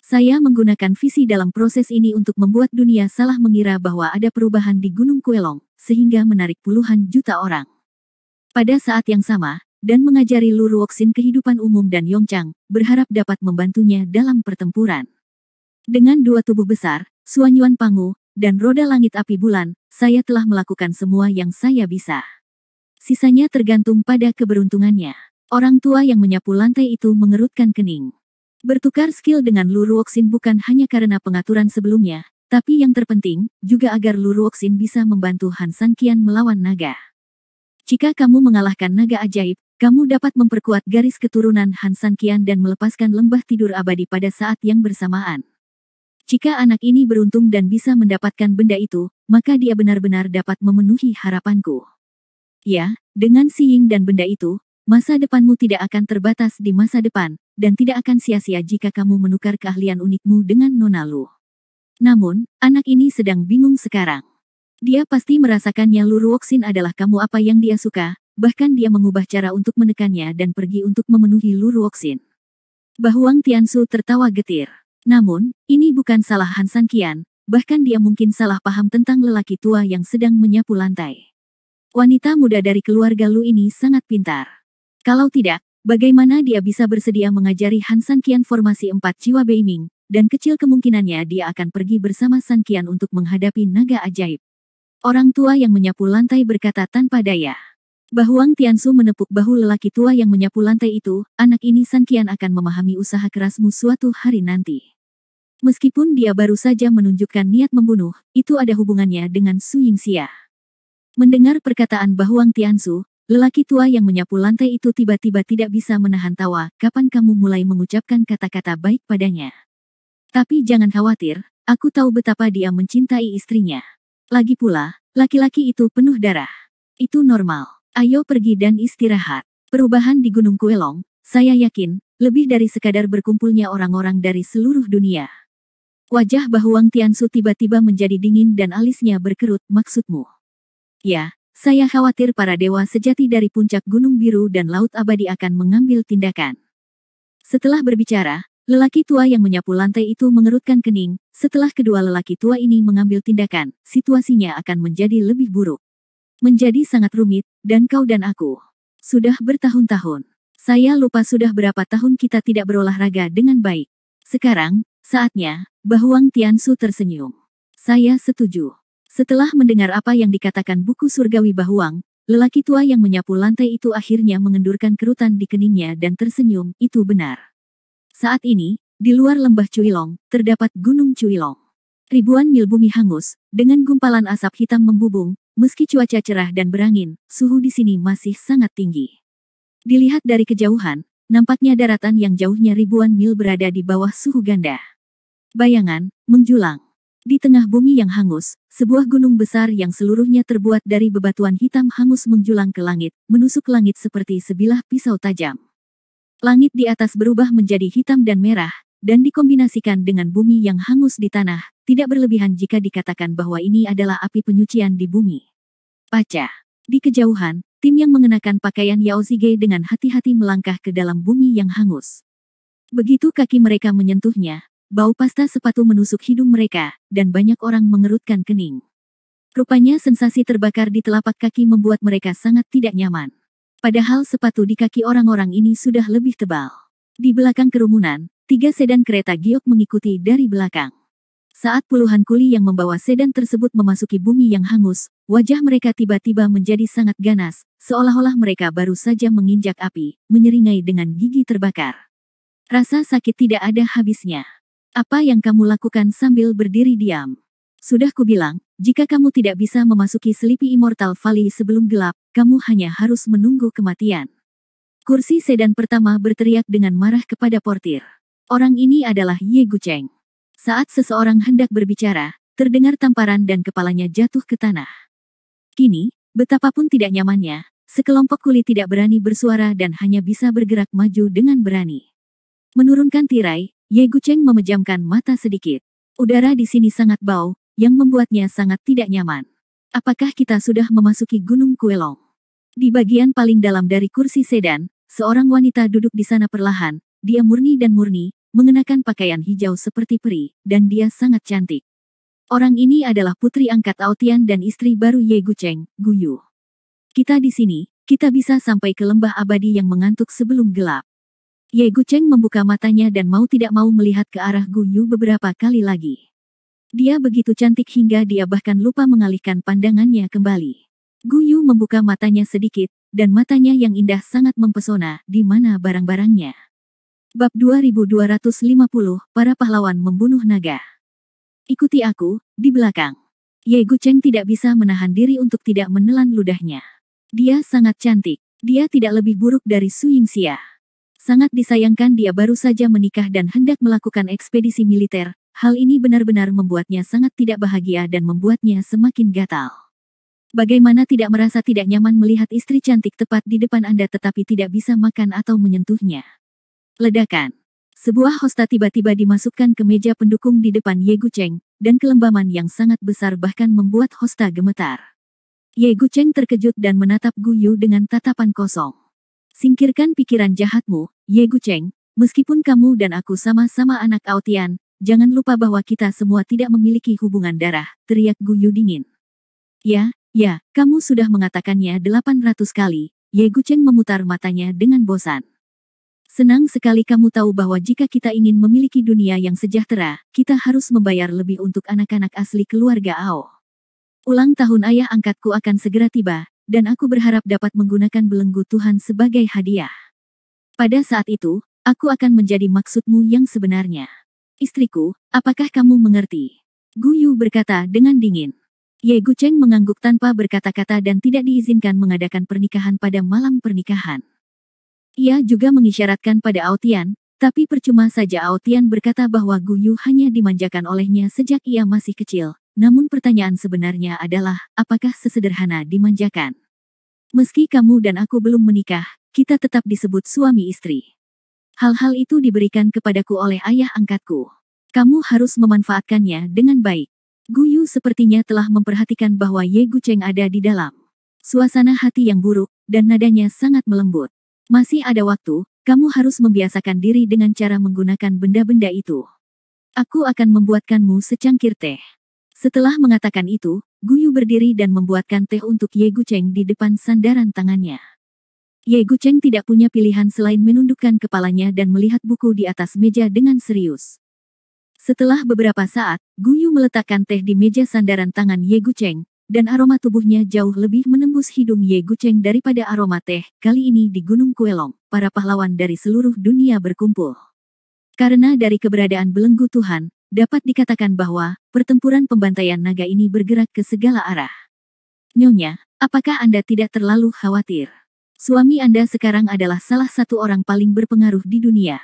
Saya menggunakan visi dalam proses ini untuk membuat dunia salah mengira bahwa ada perubahan di Gunung Kuelong, sehingga menarik puluhan juta orang. Pada saat yang sama, dan mengajari Lu Ruoxin kehidupan umum dan Yongchang, berharap dapat membantunya dalam pertempuran. Dengan dua tubuh besar, Suanyuan Pangu, dan roda langit api bulan, saya telah melakukan semua yang saya bisa. Sisanya tergantung pada keberuntungannya. Orang tua yang menyapu lantai itu mengerutkan kening. Bertukar skill dengan Lu Ruoxin bukan hanya karena pengaturan sebelumnya, tapi yang terpenting, juga agar Lu Ruoxin bisa membantu Han Sanqian melawan naga. Jika kamu mengalahkan naga ajaib, kamu dapat memperkuat garis keturunan Han Sanqian dan melepaskan lembah tidur abadi pada saat yang bersamaan. Jika anak ini beruntung dan bisa mendapatkan benda itu, maka dia benar-benar dapat memenuhi harapanku. Ya, dengan Si Ying dan benda itu, masa depanmu tidak akan terbatas di masa depan, dan tidak akan sia-sia jika kamu menukar keahlian unikmu dengan Nona Lu. Namun, anak ini sedang bingung sekarang. Dia pasti merasakannya Lu Ruoxin adalah kamu apa yang dia suka, bahkan dia mengubah cara untuk menekannya dan pergi untuk memenuhi Lu Ruoxin. Bahuang Tiansu tertawa getir. Namun, ini bukan salah Han Sanqian, bahkan dia mungkin salah paham tentang lelaki tua yang sedang menyapu lantai. Wanita muda dari keluarga Lu ini sangat pintar. Kalau tidak, bagaimana dia bisa bersedia mengajari Han Sanqian formasi 4 jiwa Beiming, dan kecil kemungkinannya dia akan pergi bersama San Qian untuk menghadapi naga ajaib. Orang tua yang menyapu lantai berkata tanpa daya. Bahuang Tiansu menepuk bahu lelaki tua yang menyapu lantai itu, anak ini San Qian akan memahami usaha kerasmu suatu hari nanti. Meskipun dia baru saja menunjukkan niat membunuh, itu ada hubungannya dengan Su Yingxia. Mendengar perkataan Bahuang Tiansu, lelaki tua yang menyapu lantai itu tiba-tiba tidak bisa menahan tawa. Kapan kamu mulai mengucapkan kata-kata baik padanya? Tapi jangan khawatir, aku tahu betapa dia mencintai istrinya. Lagi pula, laki-laki itu penuh darah. Itu normal. Ayo pergi dan istirahat. Perubahan di Gunung Kuelong, saya yakin, lebih dari sekadar berkumpulnya orang-orang dari seluruh dunia. Wajah Bahuang Tiansu tiba-tiba menjadi dingin dan alisnya berkerut. Maksudmu? Ya, saya khawatir para dewa sejati dari puncak Gunung Biru dan Laut Abadi akan mengambil tindakan. Setelah berbicara, lelaki tua yang menyapu lantai itu mengerutkan kening. Setelah kedua lelaki tua ini mengambil tindakan, situasinya akan menjadi lebih buruk. Menjadi sangat rumit, dan kau dan aku sudah bertahun-tahun. Saya lupa sudah berapa tahun kita tidak berolahraga dengan baik. Sekarang, saatnya. Bahuang Tiansu tersenyum. Saya setuju. Setelah mendengar apa yang dikatakan buku surgawi Bahuang, lelaki tua yang menyapu lantai itu akhirnya mengendurkan kerutan di keningnya dan tersenyum. Itu benar. Saat ini, di luar lembah Cuilong, terdapat Gunung Cuilong. Ribuan mil bumi hangus, dengan gumpalan asap hitam membubung, meski cuaca cerah dan berangin, suhu di sini masih sangat tinggi. Dilihat dari kejauhan, nampaknya daratan yang jauhnya ribuan mil berada di bawah suhu ganda. Bayangan, menjulang. Di tengah bumi yang hangus, sebuah gunung besar yang seluruhnya terbuat dari bebatuan hitam hangus menjulang ke langit, menusuk langit seperti sebilah pisau tajam. Langit di atas berubah menjadi hitam dan merah, dan dikombinasikan dengan bumi yang hangus di tanah, tidak berlebihan jika dikatakan bahwa ini adalah api penyucian di bumi. Paca. Di kejauhan, tim yang mengenakan pakaian Yaozige dengan hati-hati melangkah ke dalam bumi yang hangus. Begitu kaki mereka menyentuhnya, bau pasta sepatu menusuk hidung mereka, dan banyak orang mengerutkan kening. Rupanya sensasi terbakar di telapak kaki membuat mereka sangat tidak nyaman. Padahal sepatu di kaki orang-orang ini sudah lebih tebal. Di belakang kerumunan, 3 sedan kereta giok mengikuti dari belakang. Saat puluhan kuli yang membawa sedan tersebut memasuki bumi yang hangus, wajah mereka tiba-tiba menjadi sangat ganas, seolah-olah mereka baru saja menginjak api, menyeringai dengan gigi terbakar. Rasa sakit tidak ada habisnya. Apa yang kamu lakukan sambil berdiri diam? Sudah kubilang, jika kamu tidak bisa memasuki Sleepy Immortal Valley sebelum gelap, kamu hanya harus menunggu kematian. Kursi sedan pertama berteriak dengan marah kepada portir. Orang ini adalah Ye Gucheng. Saat seseorang hendak berbicara, terdengar tamparan dan kepalanya jatuh ke tanah. Kini, betapapun tidak nyamannya, sekelompok kuli tidak berani bersuara dan hanya bisa bergerak maju dengan berani. Menurunkan tirai, Ye Gucheng memejamkan mata sedikit. Udara di sini sangat bau, yang membuatnya sangat tidak nyaman. Apakah kita sudah memasuki Gunung Kuelong? Di bagian paling dalam dari kursi sedan, seorang wanita duduk di sana perlahan. Dia murni dan murni, mengenakan pakaian hijau seperti peri, dan dia sangat cantik. Orang ini adalah putri angkat Aotian dan istri baru Ye Gucheng, Guyu. Kita di sini, kita bisa sampai ke lembah abadi yang mengantuk sebelum gelap. Ye Gucheng membuka matanya dan mau tidak mau melihat ke arah Guyu beberapa kali lagi. Dia begitu cantik hingga dia bahkan lupa mengalihkan pandangannya kembali. Guyu membuka matanya sedikit, dan matanya yang indah sangat mempesona. Di mana barang-barangnya? Bab 2250, para pahlawan membunuh naga. Ikuti aku, di belakang. Ye Gucheng tidak bisa menahan diri untuk tidak menelan ludahnya. Dia sangat cantik. Dia tidak lebih buruk dari Su Yingxia. Sangat disayangkan dia baru saja menikah dan hendak melakukan ekspedisi militer. Hal ini benar-benar membuatnya sangat tidak bahagia dan membuatnya semakin gatal. Bagaimana tidak merasa tidak nyaman melihat istri cantik tepat di depan Anda tetapi tidak bisa makan atau menyentuhnya. Ledakan. Sebuah hosta tiba-tiba dimasukkan ke meja pendukung di depan Ye Gucheng, dan kelembaman yang sangat besar bahkan membuat hosta gemetar. Ye Gucheng terkejut dan menatap Guyu dengan tatapan kosong. Singkirkan pikiran jahatmu, Ye Gucheng, meskipun kamu dan aku sama-sama anak Aotian, jangan lupa bahwa kita semua tidak memiliki hubungan darah, teriak Guyu dingin. Ya, kamu sudah mengatakannya 800 kali, Ye Gucheng memutar matanya dengan bosan. Senang sekali kamu tahu bahwa jika kita ingin memiliki dunia yang sejahtera, kita harus membayar lebih untuk anak-anak asli keluarga Ao. Ulang tahun ayah angkatku akan segera tiba, dan aku berharap dapat menggunakan belenggu Tuhan sebagai hadiah. Pada saat itu, aku akan menjadi maksudmu yang sebenarnya. Istriku, apakah kamu mengerti? Gu Yu berkata dengan dingin. Ye Gucheng mengangguk tanpa berkata-kata dan tidak diizinkan mengadakan pernikahan pada malam pernikahan. Ia juga mengisyaratkan pada Aotian, tapi percuma saja Aotian berkata bahwa Gu Yu hanya dimanjakan olehnya sejak ia masih kecil. Namun pertanyaan sebenarnya adalah, apakah sesederhana dimanjakan? Meski kamu dan aku belum menikah, kita tetap disebut suami istri. Hal-hal itu diberikan kepadaku oleh ayah angkatku. Kamu harus memanfaatkannya dengan baik. Gu Yu sepertinya telah memperhatikan bahwa Ye Gucheng ada di dalam suasana hati yang buruk, dan nadanya sangat melembut. Masih ada waktu, kamu harus membiasakan diri dengan cara menggunakan benda-benda itu. Aku akan membuatkanmu secangkir teh. Setelah mengatakan itu, Gu Yu berdiri dan membuatkan teh untuk Ye Gucheng di depan sandaran tangannya. Ye Gucheng tidak punya pilihan selain menundukkan kepalanya dan melihat buku di atas meja dengan serius. Setelah beberapa saat, Gu Yu meletakkan teh di meja sandaran tangan Ye Gucheng, dan aroma tubuhnya jauh lebih menembus hidung Ye Gucheng daripada aroma teh. Kali ini di Gunung Kuelong, para pahlawan dari seluruh dunia berkumpul. Karena dari keberadaan belenggu Tuhan, dapat dikatakan bahwa pertempuran pembantaian naga ini bergerak ke segala arah. Nyonya, apakah Anda tidak terlalu khawatir? Suami Anda sekarang adalah salah satu orang paling berpengaruh di dunia.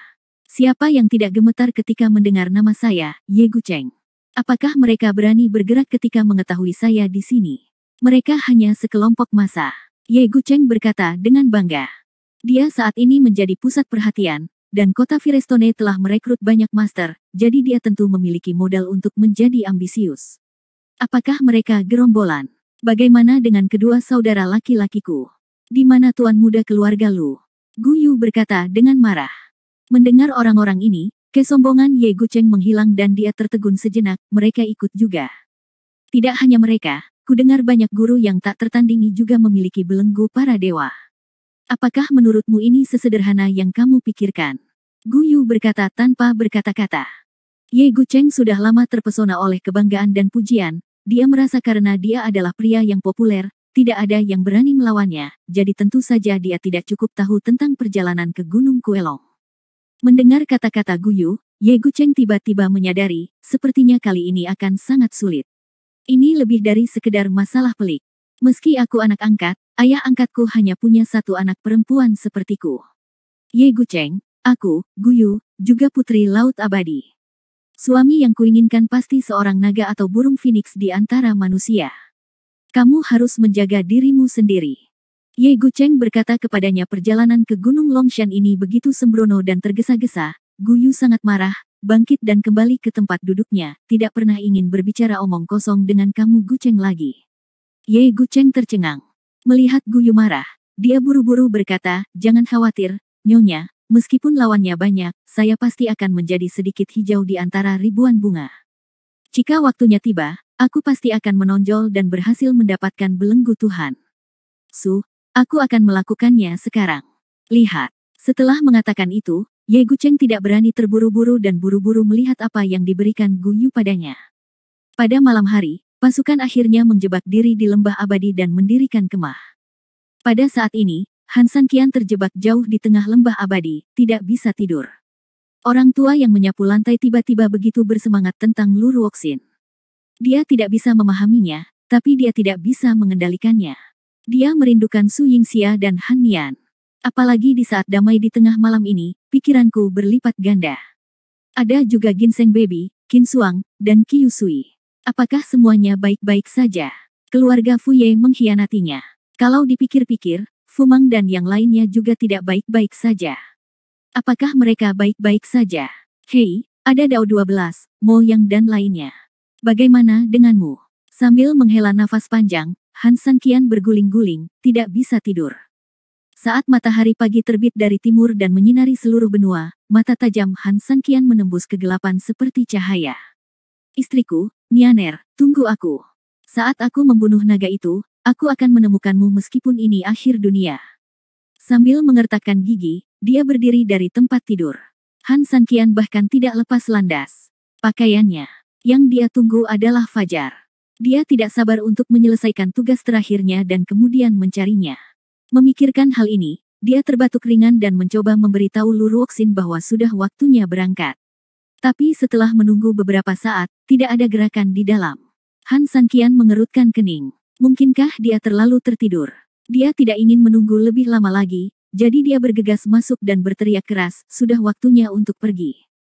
Siapa yang tidak gemetar ketika mendengar nama saya, Ye Gucheng? Apakah mereka berani bergerak ketika mengetahui saya di sini? Mereka hanya sekelompok massa. Ye Gucheng berkata dengan bangga. Dia saat ini menjadi pusat perhatian, dan kota Firestone telah merekrut banyak master, jadi dia tentu memiliki modal untuk menjadi ambisius. Apakah mereka gerombolan? Bagaimana dengan kedua saudara laki-lakiku? Di mana tuan muda keluarga Lu? Gu Yu berkata dengan marah. Mendengar orang-orang ini, kesombongan Ye Gucheng menghilang dan dia tertegun sejenak, mereka ikut juga. Tidak hanya mereka, kudengar banyak guru yang tak tertandingi juga memiliki belenggu para dewa. Apakah menurutmu ini sesederhana yang kamu pikirkan? Gu Yu berkata tanpa berkata-kata. Ye Gucheng sudah lama terpesona oleh kebanggaan dan pujian, dia merasa karena dia adalah pria yang populer, tidak ada yang berani melawannya, jadi tentu saja dia tidak cukup tahu tentang perjalanan ke Gunung Kuelong. Mendengar kata-kata Gu Yu, Ye Gucheng tiba-tiba menyadari, sepertinya kali ini akan sangat sulit. Ini lebih dari sekedar masalah pelik. Meski aku anak angkat, ayah angkatku hanya punya satu anak perempuan sepertiku. Ye Gucheng, aku, Gu Yu, juga putri laut abadi. Suami yang kuinginkan pasti seorang naga atau burung phoenix di antara manusia. Kamu harus menjaga dirimu sendiri. Ye Gucheng berkata kepadanya perjalanan ke Gunung Longshan ini begitu sembrono dan tergesa-gesa. Gu Yu sangat marah, bangkit dan kembali ke tempat duduknya, tidak pernah ingin berbicara omong kosong dengan kamu Gucheng lagi. Ye Gucheng tercengang. Melihat Gu Yu marah, dia buru-buru berkata, jangan khawatir, Nyonya, meskipun lawannya banyak, saya pasti akan menjadi sedikit hijau di antara ribuan bunga. Jika waktunya tiba, aku pasti akan menonjol dan berhasil mendapatkan belenggu Tuhan. Aku akan melakukannya sekarang. Lihat. Setelah mengatakan itu, Ye Gucheng tidak berani terburu-buru dan buru-buru melihat apa yang diberikan Gu Yu padanya. Pada malam hari, pasukan akhirnya menjebak diri di lembah abadi dan mendirikan kemah. Pada saat ini, Han San Qian terjebak jauh di tengah lembah abadi, tidak bisa tidur. Orang tua yang menyapu lantai tiba-tiba begitu bersemangat tentang Lu Ruoxin. Dia tidak bisa memahaminya, tapi dia tidak bisa mengendalikannya. Dia merindukan Su Yingxia dan Han Nian. Apalagi di saat damai di tengah malam ini, pikiranku berlipat ganda. Ada juga Ginseng Baby, Qin Suang, dan Qiu Sui. Apakah semuanya baik-baik saja? Keluarga Fu Ye mengkhianatinya. Kalau dipikir-pikir, Fu Mang dan yang lainnya juga tidak baik-baik saja. Apakah mereka baik-baik saja? Hei, ada Dao 12, Mo Yang dan lainnya. Bagaimana denganmu? Sambil menghela nafas panjang, Han San Qian berguling-guling, tidak bisa tidur. Saat matahari pagi terbit dari timur dan menyinari seluruh benua, mata tajam Han San Qian menembus kegelapan seperti cahaya. Istriku, Nianer, tunggu aku. Saat aku membunuh naga itu, aku akan menemukanmu meskipun ini akhir dunia. Sambil mengertakkan gigi, dia berdiri dari tempat tidur. Han Sanqian bahkan tidak lepas landas pakaiannya. Yang dia tunggu adalah fajar. Dia tidak sabar untuk menyelesaikan tugas terakhirnya dan kemudian mencarinya. Memikirkan hal ini, dia terbatuk ringan dan mencoba memberitahu Lu Ruoxin bahwa sudah waktunya berangkat. Tapi setelah menunggu beberapa saat, tidak ada gerakan di dalam. Han Sanqian mengerutkan kening. Mungkinkah dia terlalu tertidur? Dia tidak ingin menunggu lebih lama lagi, jadi dia bergegas masuk dan berteriak keras, sudah waktunya untuk pergi.